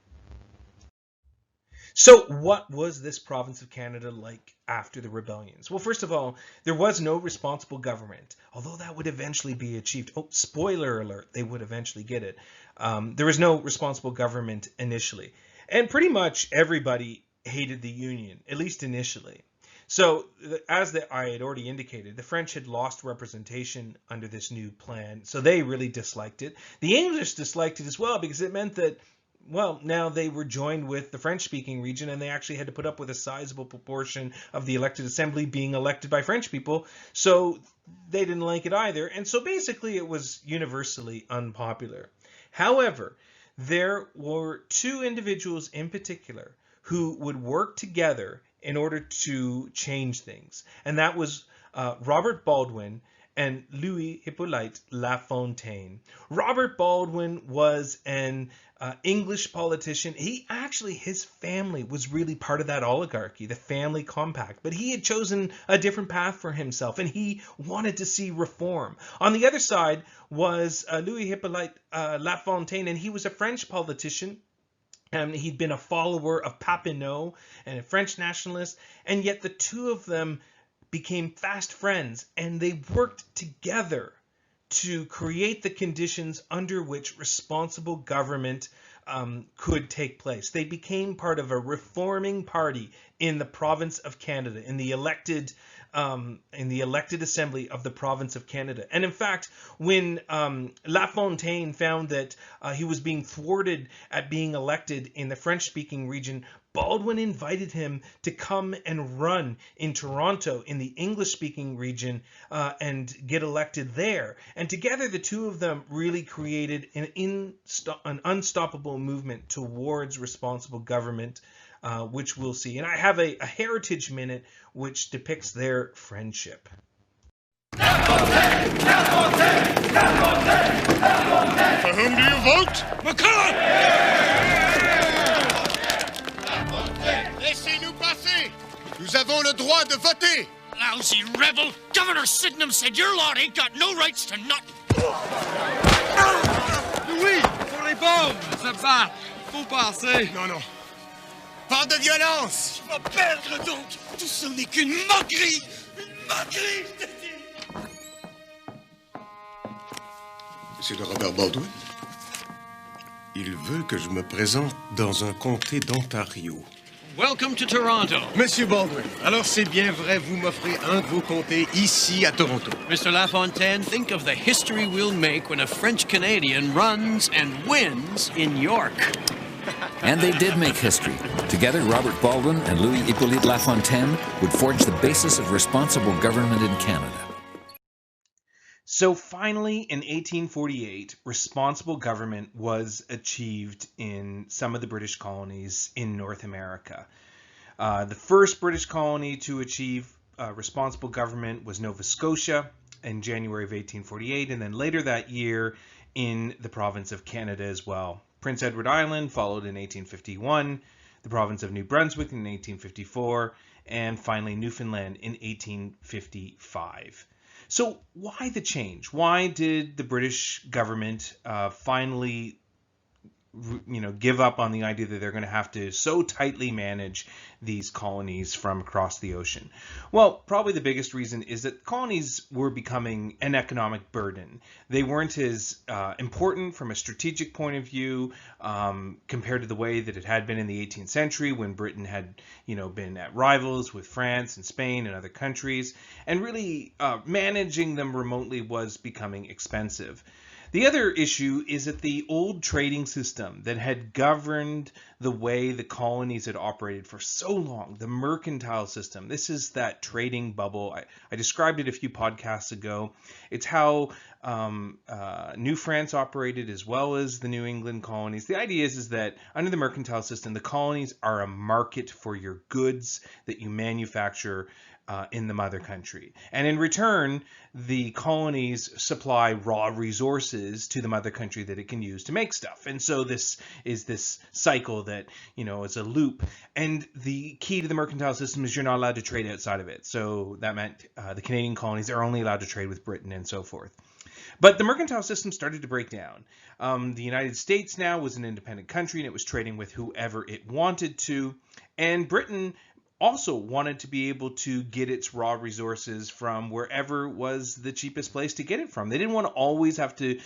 Speaker 1: So what was this province of Canada like after the rebellions? Well, first of all, there was no responsible government, although that would eventually be achieved. Oh, spoiler alert, they would eventually get it. There was no responsible government initially. And pretty much everybody hated the Union, at least initially. So, as I had already indicated, the French had lost representation under this new plan, so they really disliked it. The English disliked it as well because it meant that, well, now they were joined with the French-speaking region, and they actually had to put up with a sizable proportion of the elected assembly being elected by French people, so they didn't like it either, and so basically it was universally unpopular. However, there were two individuals in particular who would work together in order to change things, and that was Robert Baldwin and Louis Hippolyte Lafontaine. Robert Baldwin was an English politician. His family was really part of that oligarchy, the family compact, but he had chosen a different path for himself, and he wanted to see reform. On the other side was Louis Hippolyte Lafontaine, and he was a French politician. He'd been a follower of Papineau and a French nationalist, and yet the two of them became fast friends, and they worked together to create the conditions under which responsible government could take place. They became part of a reforming party in the province of Canada, in the elected assembly of the province of Canada. And in fact, when Lafontaine found that he was being thwarted at being elected in the French-speaking region, Baldwin invited him to come and run in Toronto in the English-speaking region and get elected there. And together, the two of them really created an unstoppable movement towards responsible government, which we'll see. And I have a heritage minute which depicts their friendship.
Speaker 9: For whom do you vote? McCulloch! Laissez-nous passer! Nous avons le droit de voter!
Speaker 7: Lousy rebel! Governor Sydenham said your lot ain't got no rights to nothing!
Speaker 8: Oui, pour les bombes, ça va. Faut passer.
Speaker 9: Non, non. Pas de violence!
Speaker 7: Tu vas perdre donc! Tout ça n'est qu'une moquerie! Une moquerie, je te dis!
Speaker 9: Monsieur de Robert Baldwin?
Speaker 10: Il veut que je me présente dans un comté d'Ontario.
Speaker 11: Welcome to Toronto.
Speaker 10: Monsieur Baldwin, alors c'est bien vrai, vous m'offrez un de vos comtés ici à Toronto.
Speaker 11: Mr. Lafontaine, think of the history we'll make when a French-Canadian runs and wins in York.
Speaker 12: And they did make history. Together, Robert Baldwin and Louis Hippolyte Lafontaine would forge the basis of responsible government in Canada.
Speaker 1: So finally, in 1848, responsible government was achieved in some of the British colonies in North America. The first British colony to achieve responsible government was Nova Scotia in January of 1848, and then later that year in the province of Canada as well. Prince Edward Island followed in 1851, the province of New Brunswick in 1854, and finally Newfoundland in 1855. So why the change? Why did the British government finally, give up on the idea that they're going to have to so tightly manage these colonies from across the ocean? Well, probably the biggest reason is that colonies were becoming an economic burden. They weren't as important from a strategic point of view compared to the way that it had been in the 18th century when Britain had, been at rivals with France and Spain and other countries, and really managing them remotely was becoming expensive. The other issue is that the old trading system that had governed the way the colonies had operated for so long, the mercantile system, this is that trading bubble. I described it a few podcasts ago. It's how New France operated as well as the New England colonies. The idea is that under the mercantile system, the colonies are a market for your goods that you manufacture in the mother country. And in return, the colonies supply raw resources to the mother country that it can use to make stuff. And so this is this cycle that, is a loop. And the key to the mercantile system is you're not allowed to trade outside of it. So that meant the Canadian colonies are only allowed to trade with Britain and so forth. But the mercantile system started to break down. The United States now was an independent country and it was trading with whoever it wanted to. And Britain also wanted to be able to get its raw resources from wherever was the cheapest place to get it from. They didn't want to always have to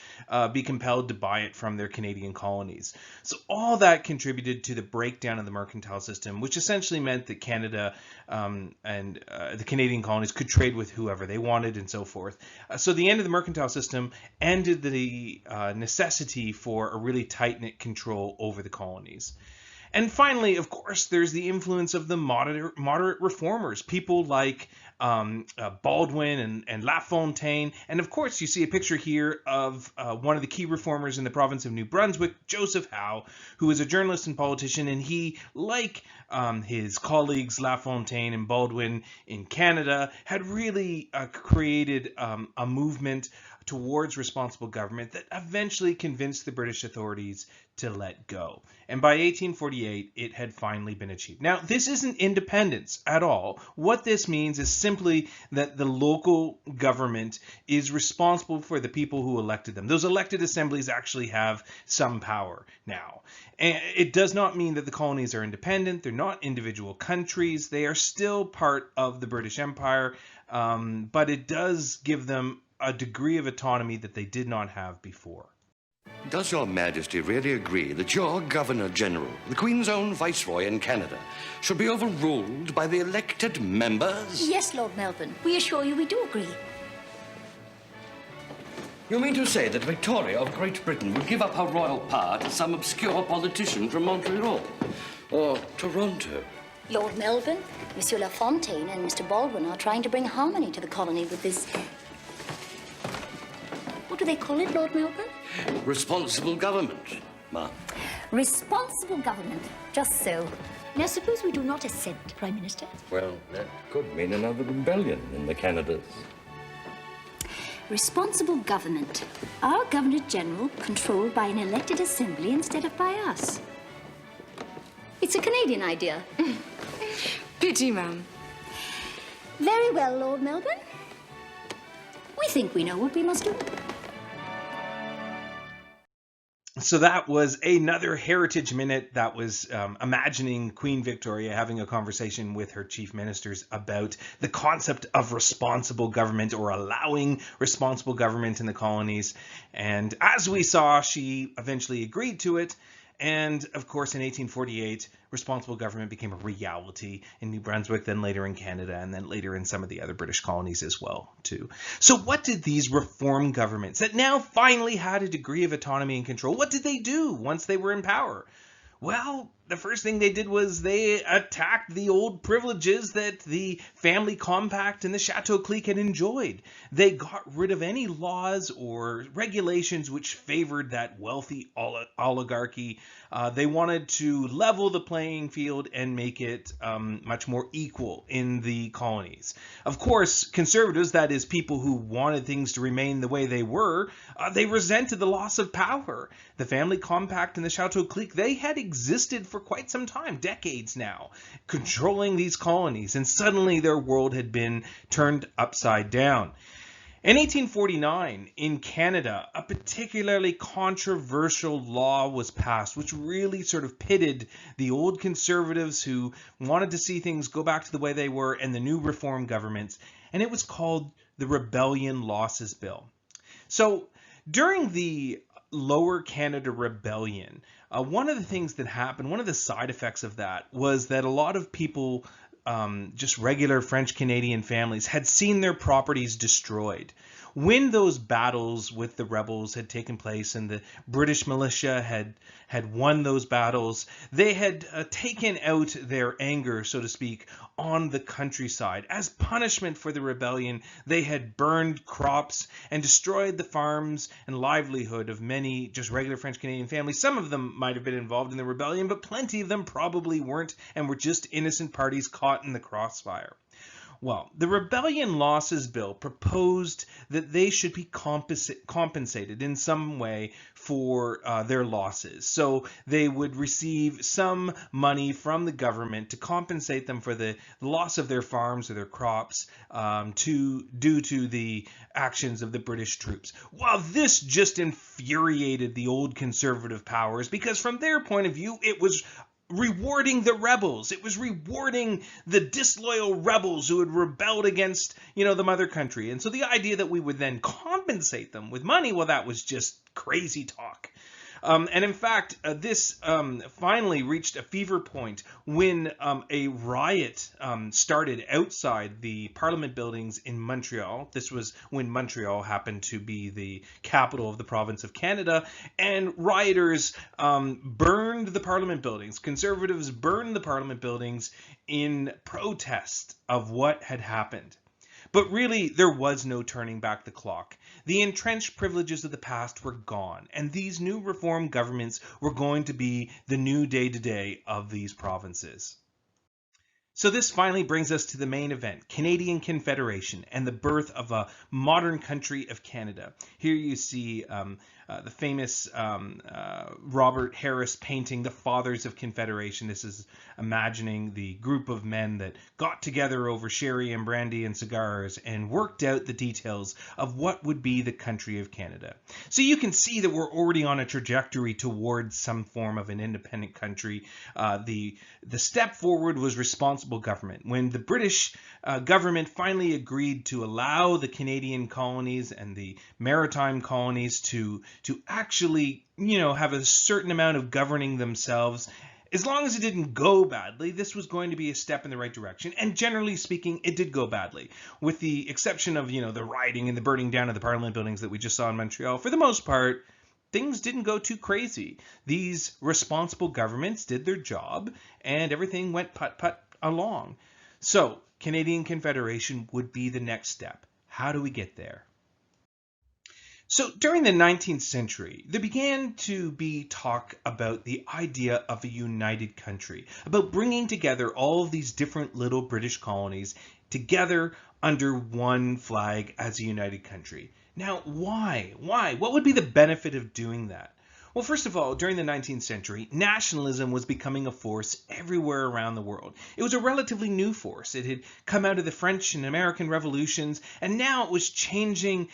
Speaker 1: be compelled to buy it from their Canadian colonies. So all that contributed to the breakdown of the mercantile system, which essentially meant that Canada and the Canadian colonies could trade with whoever they wanted and so forth. So the end of the mercantile system ended the necessity for a really tight-knit control over the colonies. And finally, of course, there's the influence of the moderate reformers, people like Baldwin and Lafontaine. And of course, you see a picture here of one of the key reformers in the province of New Brunswick, Joseph Howe, who is a journalist and politician. And he, like his colleagues Lafontaine and Baldwin in Canada, had really created a movement towards responsible government that eventually convinced the British authorities to let go. And by 1848, it had finally been achieved. Now, this isn't independence at all. What this means is simply that the local government is responsible for the people who elected them. Those elected assemblies actually have some power now. And it does not mean that the colonies are independent. They're not individual countries. They are still part of the British Empire, but it does give them a degree of autonomy that they did not have before.
Speaker 13: Does your Majesty really agree that your Governor-General, the Queen's own Viceroy in Canada, should be overruled by the elected members?
Speaker 14: Yes, Lord Melbourne. We assure you we do agree.
Speaker 13: You mean to say that Victoria of Great Britain would give up her royal power to some obscure politician from Montreal or Toronto?
Speaker 14: Lord Melbourne, Monsieur Lafontaine and Mr. Baldwin are trying to bring harmony to the colony with this... What do they call it, Lord Melbourne?
Speaker 13: Responsible government, ma'am.
Speaker 14: Responsible government. Just so. Now, suppose we do not assent, Prime Minister.
Speaker 13: Well, that could mean another rebellion in the Canadas.
Speaker 14: Responsible government. Our Governor-General controlled by an elected assembly instead of by us. It's a Canadian idea.
Speaker 15: Pity, ma'am.
Speaker 14: Very well, Lord Melbourne. We think we know what we must do.
Speaker 1: So that was another Heritage Minute that was imagining Queen Victoria having a conversation with her chief ministers about the concept of responsible government, or allowing responsible government in the colonies. And as we saw, she eventually agreed to it. And of course, in 1848, responsible government became a reality in New Brunswick, then later in Canada, and then later in some of the other British colonies as well, too. So what did these reform governments that now finally had a degree of autonomy and control, what did they do once they were in power? Well, the first thing they did was they attacked the old privileges that the family compact and the Chateau clique had enjoyed. They got rid of any laws or regulations which favored that wealthy oligarchy. They wanted to level the playing field and make it much more equal in the colonies. Of course, conservatives, that is, people who wanted things to remain the way they were, they resented the loss of power. The family compact and the Chateau clique, they had existed for quite some time, decades now, controlling these colonies, and suddenly their world had been turned upside down. In 1849, in Canada, a particularly controversial law was passed, which really sort of pitted the old conservatives who wanted to see things go back to the way they were and the new reform governments, and it was called the Rebellion Losses Bill. So during the Lower Canada Rebellion, one of the things that happened, one of the side effects of that, was that a lot of people, just regular French Canadian families, had seen their properties destroyed. When those battles with the rebels had taken place and the British militia had won those battles, they had taken out their anger, so to speak, on the countryside. As punishment for the rebellion, they had burned crops and destroyed the farms and livelihood of many just regular French Canadian families. Some of them might have been involved in the rebellion, but plenty of them probably weren't and were just innocent parties caught in the crossfire. Well, the Rebellion Losses Bill proposed that they should be compensated in some way for their losses. So they would receive some money from the government to compensate them for the loss of their farms or their crops due to the actions of the British troops. Well, this just infuriated the old conservative powers, because from their point of view, it was rewarding the rebels. It was rewarding the disloyal rebels who had rebelled against, the mother country. And so the idea that we would then compensate them with money, well, that was just crazy talk. And in fact, this finally reached a fever point when a riot started outside the Parliament buildings in Montreal. This was when Montreal happened to be the capital of the province of Canada, and rioters burned the Parliament buildings. Conservatives burned the Parliament buildings in protest of what had happened. But really, there was no turning back the clock. The entrenched privileges of the past were gone, and these new reform governments were going to be the new day-to-day of these provinces. So this finally brings us to the main event, Canadian Confederation, and the birth of a modern country of Canada. Here you see the famous Robert Harris painting, The Fathers of Confederation. This is imagining the group of men that got together over sherry and brandy and cigars and worked out the details of what would be the country of Canada. So you can see that we're already on a trajectory towards some form of an independent country. The step forward was responsible government. When the British government finally agreed to allow the Canadian colonies and the maritime colonies to actually, have a certain amount of governing themselves, as long as it didn't go badly, this was going to be a step in the right direction. And generally speaking, it did go badly, with the exception of, the rioting and the burning down of the Parliament buildings that we just saw in Montreal. For the most part, things didn't go too crazy. These responsible governments did their job, and everything went putt-putt along. So, Canadian Confederation would be the next step. How do we get there? So during the 19th century, there began to be talk about the idea of a united country, about bringing together all of these different little British colonies together under one flag as a united country. Now, why? What would be the benefit of doing that? Well, first of all, during the 19th century, nationalism was becoming a force everywhere around the world. It was a relatively new force. It had come out of the French and American revolutions, and now it was changing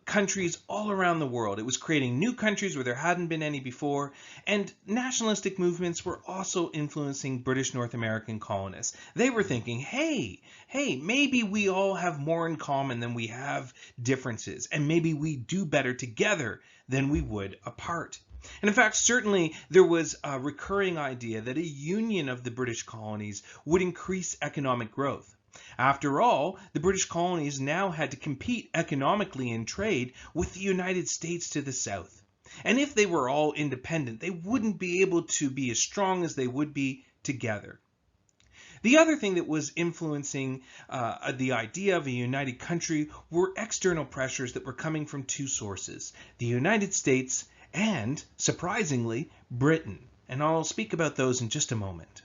Speaker 1: countries all around the world. It was creating new countries where there hadn't been any before, and nationalistic movements were also influencing British North American colonists. They were thinking, hey, maybe we all have more in common than we have differences, and maybe we do better together than we would apart. And in fact, certainly there was a recurring idea that a union of the British colonies would increase economic growth. After all, the British colonies now had to compete economically in trade with the United States to the south. And if they were all independent, they wouldn't be able to be as strong as they would be together. The other thing that was influencing the idea of a united country were external pressures that were coming from two sources, the United States and, surprisingly, Britain. And I'll speak about those in just a moment.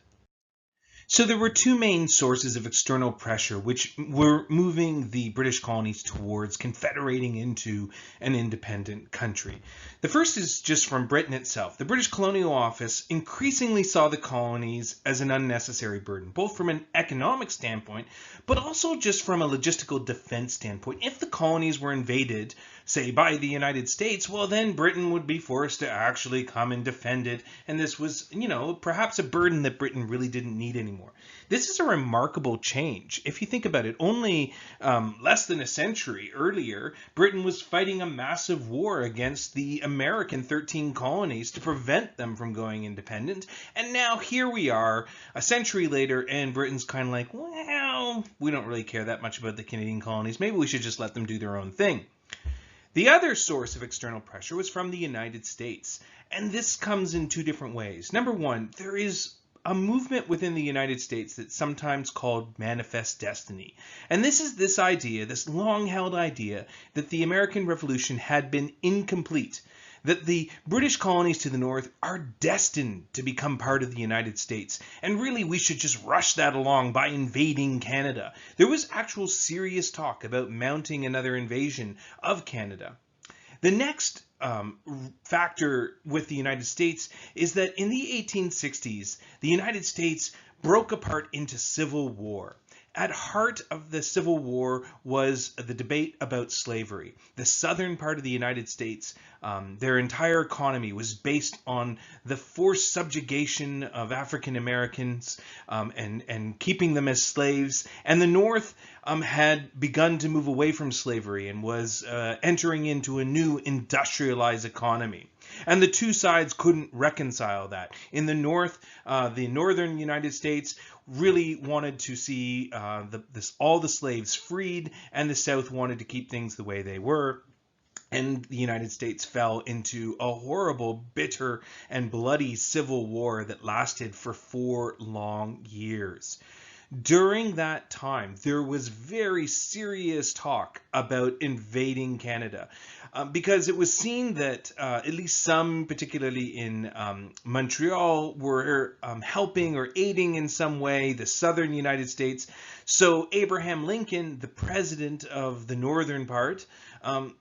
Speaker 1: So there were two main sources of external pressure which were moving the British colonies towards confederating into an independent country. The first is just from Britain itself. The British Colonial Office increasingly saw the colonies as an unnecessary burden, both from an economic standpoint, but also just from a logistical defense standpoint. If the colonies were invaded, say, by the United States, well, then Britain would be forced to actually come and defend it, and this was, perhaps a burden that Britain really didn't need anymore. This is a remarkable change. If you think about it, only less than a century earlier, Britain was fighting a massive war against the American 13 colonies to prevent them from going independent. And now here we are, a century later, and Britain's kind of like, well, we don't really care that much about the Canadian colonies. Maybe we should just let them do their own thing. The other source of external pressure was from the United States. And this comes in two different ways. Number one, there is a movement within the United States that's sometimes called manifest destiny. And this is this idea, this long-held idea, that the American Revolution had been incomplete, that the British colonies to the north are destined to become part of the United States. And really, we should just rush that along by invading Canada. There was actual serious talk about mounting another invasion of Canada. The next factor with the United States is that in the 1860s, the United States broke apart into civil war. At heart of the Civil War was the debate about slavery. The southern part of the United States, their entire economy was based on the forced subjugation of African Americans and keeping them as slaves. And the North had begun to move away from slavery and was entering into a new industrialized economy. And the two sides couldn't reconcile that. In the North, the northern United States really wanted to see all the slaves freed, and the South wanted to keep things the way they were. And the United States fell into a horrible, bitter, and bloody civil war that lasted for 4 long years. During that time, there was very serious talk about invading Canada because it was seen that at least some, particularly in Montreal, were helping or aiding in some way the southern United States. So Abraham Lincoln, the president of the northern part,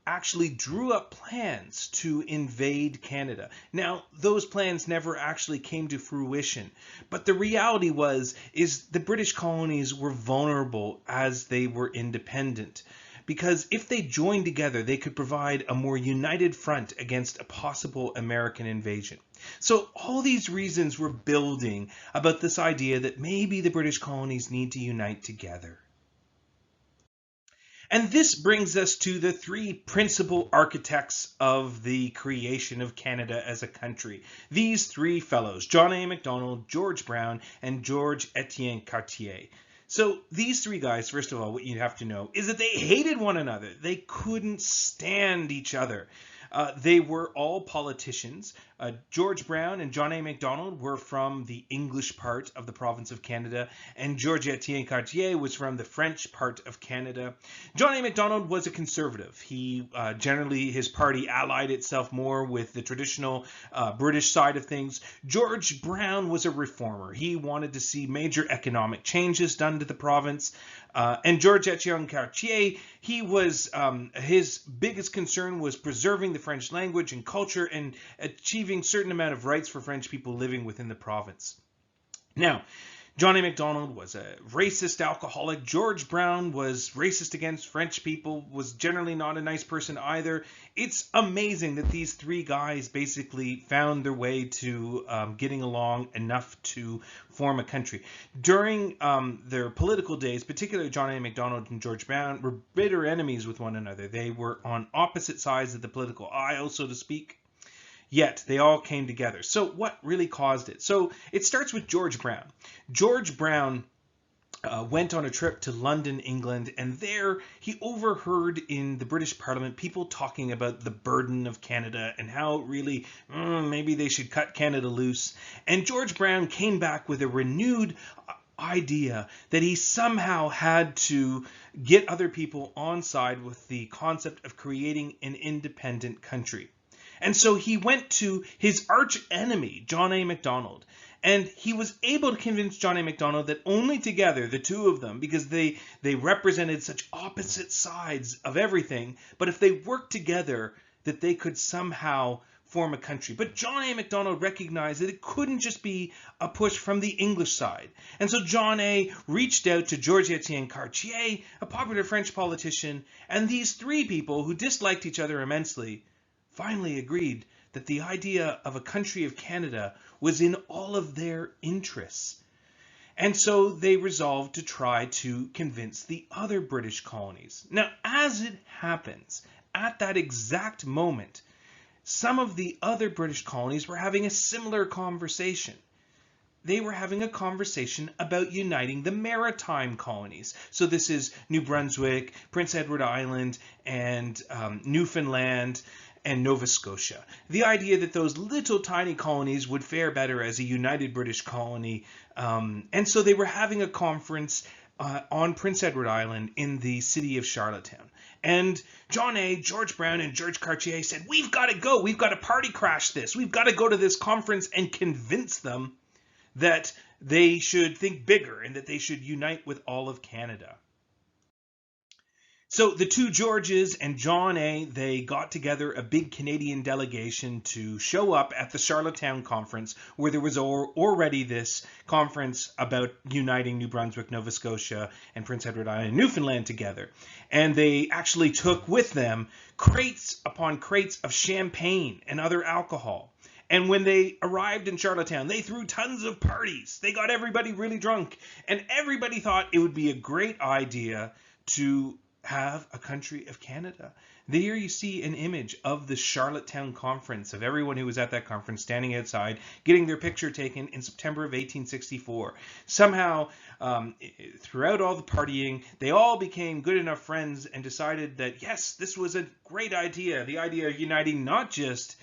Speaker 1: actually drew up plans to invade Canada. Now, those plans never actually came to fruition, but the reality is the British colonies were vulnerable as they were independent, because if they joined together, they could provide a more united front against a possible American invasion. So all these reasons were building about this idea that maybe the British colonies need to unite together. And this brings us to the 3 principal architects of the creation of Canada as a country. These 3 fellows, John A. Macdonald, George Brown, and George Etienne Cartier. So these 3 guys, first of all, what you have to know is that they hated one another. They couldn't stand each other. They were all politicians. George Brown and John A. Macdonald were from the English part of the province of Canada, and Georges-Étienne Cartier was from the French part of Canada. John A. Macdonald was a conservative. He generally, his party allied itself more with the traditional British side of things. George Brown was a reformer. He wanted to see major economic changes done to the province. And Georges-Étienne Cartier, he was his biggest concern was preserving the French language and culture and achieving a certain amount of rights for French people living within the province. Now, John A. Macdonald was a racist alcoholic. George Brown was racist against French people, was generally not a nice person either. It's amazing that these three guys basically found their way to getting along enough to form a country. During their political days, particularly John A. Macdonald and George Brown, were bitter enemies with one another. They were on opposite sides of the political aisle, so to speak. Yet they all came together. So what really caused it? So it starts with George Brown. George Brown went on a trip to London, England, and there he overheard in the British Parliament people talking about the burden of Canada and how really maybe they should cut Canada loose. And George Brown came back with a renewed idea that he somehow had to get other people on side with the concept of creating an independent country. And so he went to his arch enemy, John A. Macdonald, and he was able to convince John A. Macdonald that only together, the two of them, because they represented such opposite sides of everything, but if they worked together, that they could somehow form a country. But John A. Macdonald recognized that it couldn't just be a push from the English side. And so John A. reached out to Georges-Étienne Cartier, a popular French politician, and these three people who disliked each other immensely finally agreed that the idea of a country of Canada was in all of their interests. And so they resolved to try to convince the other British colonies. Now, as it happens, at that exact moment, some of the other British colonies were having a similar conversation. They were having a conversation about uniting the maritime colonies. So this is New Brunswick, Prince Edward Island, and Newfoundland, and Nova Scotia. The idea that those little tiny colonies would fare better as a united British colony. And so they were having a conference on Prince Edward Island in the city of Charlottetown. And John A., George Brown, and George Cartier said, we've got to go. We've got to party crash this. We've got to go to this conference and convince them that they should think bigger and that they should unite with all of Canada. So the two Georges and John A., they got together a big Canadian delegation to show up at the Charlottetown conference, where there was already this conference about uniting New Brunswick, Nova Scotia, and Prince Edward Island and Newfoundland together. And they actually took with them crates upon crates of champagne and other alcohol. And when they arrived in Charlottetown, they threw tons of parties. They got everybody really drunk. And everybody thought it would be a great idea to have a country of Canada. There you see an image of the Charlottetown conference, of everyone who was at that conference standing outside, getting their picture taken in September of 1864. Somehow, throughout all the partying, they all became good enough friends and decided that, yes, this was a great idea. The idea of uniting not just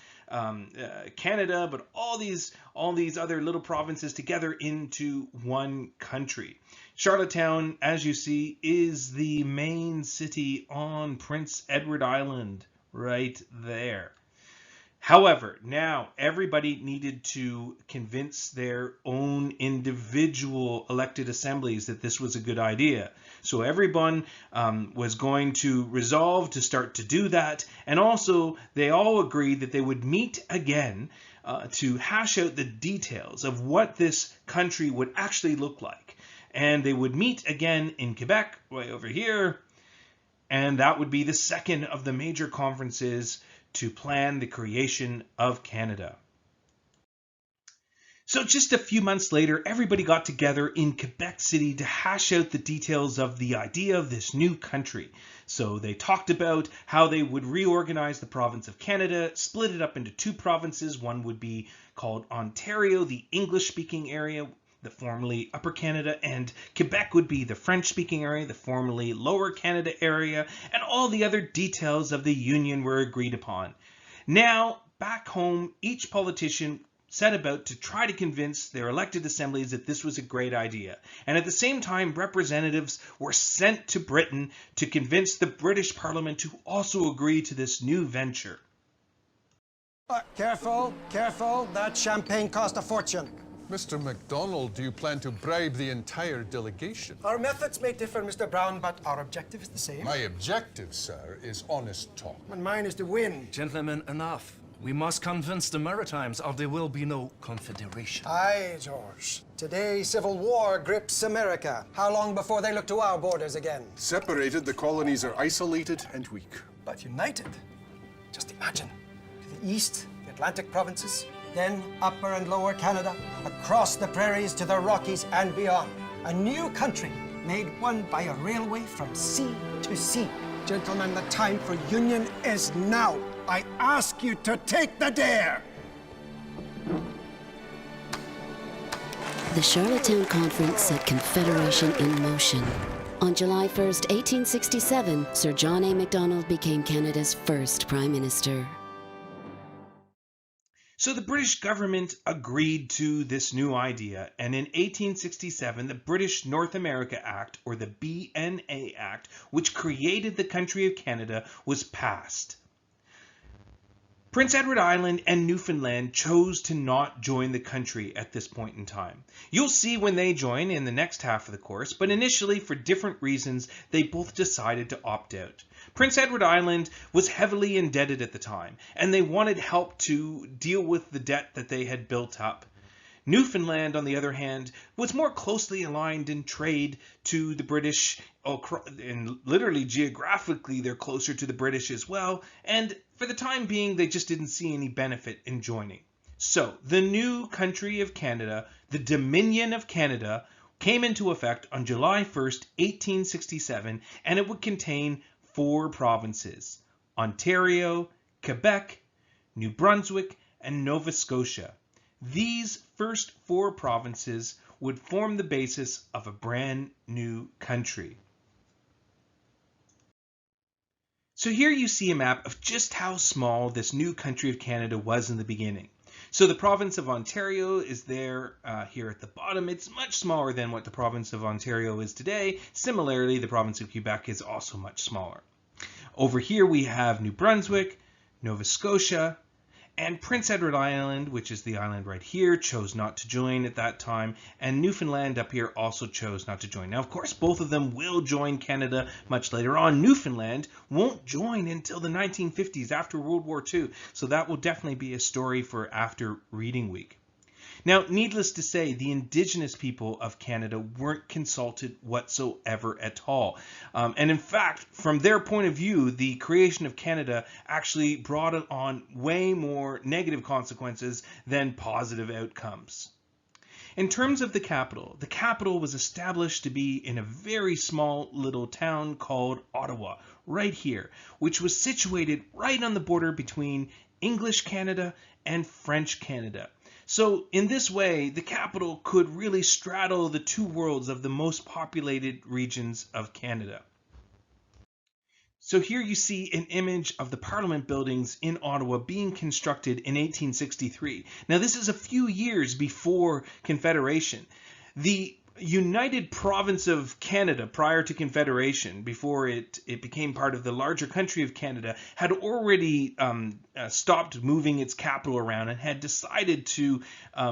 Speaker 1: Canada, but all these other little provinces together into one country. Charlottetown, as you see, is the main city on Prince Edward Island, right there. However, now everybody needed to convince their own individual elected assemblies that this was a good idea. So everyone was going to resolve to start to do that. And also, they all agreed that they would meet again to hash out the details of what this country would actually look like. And they would meet again in Quebec, way over here. And that would be the second of the major conferences to plan the creation of Canada. So just a few months later, everybody got together in Quebec City to hash out the details of the idea of this new country. So they talked about how they would reorganize the province of Canada, split it up into two provinces. One would be called Ontario, the English-speaking area, the formerly Upper Canada, and Quebec would be the French-speaking area, the formerly Lower Canada area, and all the other details of the union were agreed upon. Now, back home, each politician set about to try to convince their elected assemblies that this was a great idea. And at the same time, representatives were sent to Britain to convince the British Parliament to also agree to this new venture.
Speaker 16: Careful, careful. That champagne cost a fortune.
Speaker 17: Mr. MacDonald, do you plan to bribe the entire delegation?
Speaker 16: Our methods may differ, Mr. Brown, but our objective is the same.
Speaker 17: My objective, sir, is honest talk.
Speaker 16: And mine is to win.
Speaker 18: Gentlemen, enough. We must convince the Maritimes or there will be no confederation.
Speaker 16: Aye, George. Today, civil war grips America. How long before they look to our borders again?
Speaker 17: Separated, the colonies are isolated and weak.
Speaker 16: But united. Just imagine. To the east, the Atlantic provinces, then Upper and Lower Canada, across the prairies to the Rockies and beyond. A new country made one by a railway from sea to sea. Gentlemen, the time for union is now. I ask you to take the dare.
Speaker 19: The Charlottetown Conference set Confederation in motion. On July 1st, 1867, Sir John A. Macdonald became Canada's first Prime Minister.
Speaker 1: So the British government agreed to this new idea, and in 1867, the British North America Act, or the BNA Act, which created the country of Canada, was passed. Prince Edward Island and Newfoundland chose to not join the country at this point in time. You'll see when they join in the next half of the course, but initially, for different reasons, they both decided to opt out. Prince Edward Island was heavily indebted at the time, and they wanted help to deal with the debt that they had built up. Newfoundland, on the other hand, was more closely aligned in trade to the British, and literally geographically they're closer to the British as well, and for the time being they just didn't see any benefit in joining. So the new country of Canada, the Dominion of Canada, came into effect on July 1st, 1867, and it would contain 4 provinces: Ontario, Quebec, New Brunswick, and Nova Scotia. These first 4 provinces would form the basis of a brand new country. So here you see a map of just how small this new country of Canada was in the beginning. So the province of Ontario is there here at the bottom. It's much smaller than what the province of Ontario is today. Similarly, the province of Quebec is also much smaller. Over here we have New Brunswick, Nova Scotia, and Prince Edward Island, which is the island right here, chose not to join at that time, and Newfoundland up here also chose not to join. Now, of course, both of them will join Canada much later on. Newfoundland won't join until the 1950s, after World War II, so that will definitely be a story for after Reading Week. Now, needless to say, the Indigenous people of Canada weren't consulted whatsoever at all. And in fact, from their point of view, the creation of Canada actually brought on way more negative consequences than positive outcomes. In terms of the capital was established to be in a very small little town called Ottawa, right here, which was situated right on the border between English Canada and French Canada. So in this way, the capital could really straddle the 2 worlds of the most populated regions of Canada. So here you see an image of the Parliament buildings in Ottawa being constructed in 1863. Now this is a few years before Confederation. The United Province of Canada, prior to Confederation, before it became part of the larger country of Canada, had already stopped moving its capital around and had decided to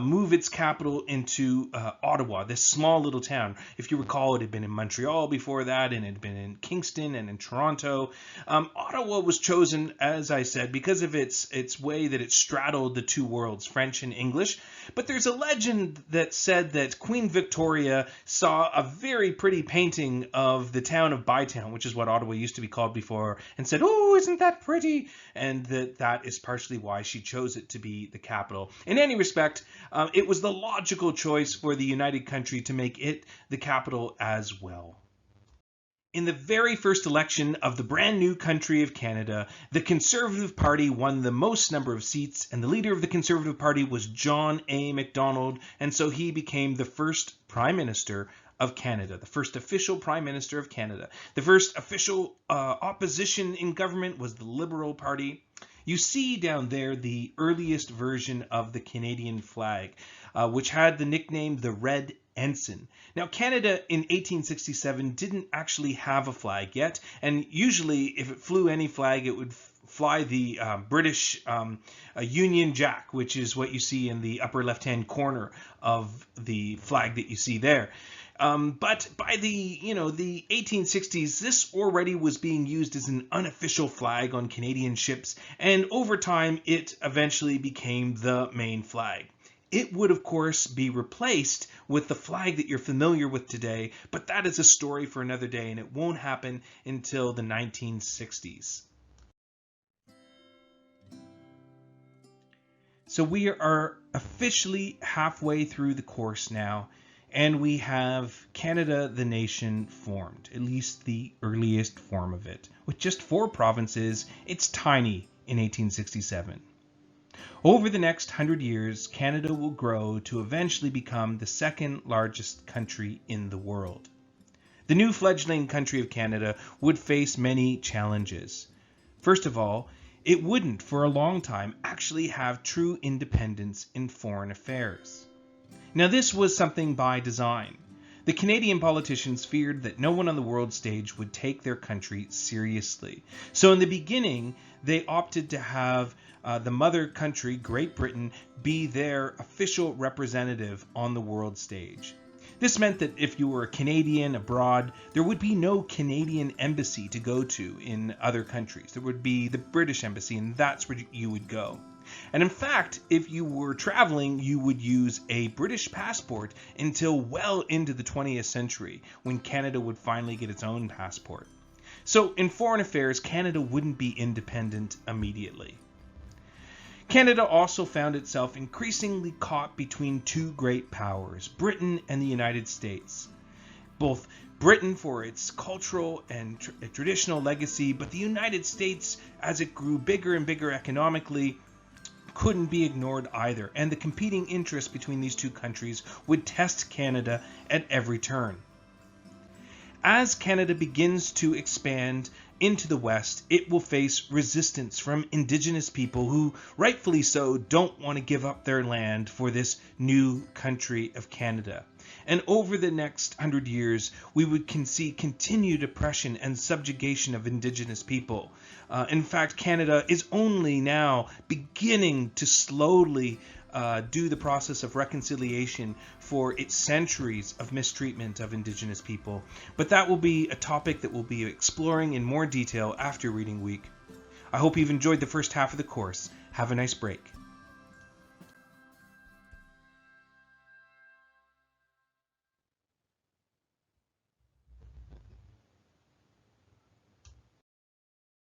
Speaker 1: move its capital into Ottawa, this small little town. If you recall, it had been in Montreal before that, and it had been in Kingston and in Toronto. Ottawa was chosen, as I said, because of its way that it straddled the 2 worlds, French and English. But there's a legend that said that Queen Victoria saw a very pretty painting of the town of Bytown, which is what Ottawa used to be called before, and said, "Oh, isn't that pretty?" And that is partially why she chose it to be the capital. In any respect, it was the logical choice for the United Country to make it the capital as well. In the very first election of the brand new country of Canada, the Conservative Party won the most number of seats, and the leader of the Conservative Party was John A. Macdonald, and so he became the first Prime Minister of Canada, the first official Prime Minister of Canada. The first official opposition in government was the Liberal Party. You see down there the earliest version of the Canadian flag, which had the nickname the Red Ensign. Now, Canada in 1867 didn't actually have a flag yet, and usually if it flew any flag, it would fly the British Union Jack, which is what you see in the upper left-hand corner of the flag that you see there. But by the 1860s, this already was being used as an unofficial flag on Canadian ships, and over time it eventually became the main flag. It would, of course, be replaced with the flag that you're familiar with today, but that is a story for another day, and it won't happen until the 1960s. So we are officially halfway through the course now, and we have Canada the nation formed, at least the earliest form of it. With just 4 provinces, it's tiny in 1867. Over the next 100 years, Canada will grow to eventually become the second largest country in the world. The new fledgling country of Canada would face many challenges. First of all, it wouldn't, for a long time, actually have true independence in foreign affairs. Now, this was something by design. The Canadian politicians feared that no one on the world stage would take their country seriously. So in the beginning, they opted to have the mother country, Great Britain, be their official representative on the world stage. This meant that if you were a Canadian abroad, there would be no Canadian embassy to go to in other countries. There would be the British embassy, and that's where you would go. And in fact, if you were traveling, you would use a British passport until well into the 20th century, when Canada would finally get its own passport. So in foreign affairs, Canada wouldn't be independent immediately. Canada also found itself increasingly caught between 2 great powers, Britain and the United States. Both Britain for its cultural and traditional legacy, but the United States, as it grew bigger and bigger economically, couldn't be ignored either, and the competing interests between these 2 countries would test Canada at every turn. As Canada begins to expand into the West, it will face resistance from Indigenous people who, rightfully so, don't want to give up their land for this new country of Canada. And over the next 100 years, we would see continued oppression and subjugation of Indigenous people. In fact, Canada is only now beginning to slowly do the process of reconciliation for its centuries of mistreatment of Indigenous people. But that will be a topic that we'll be exploring in more detail after Reading Week. I hope you've enjoyed the first half of the course. Have a nice break.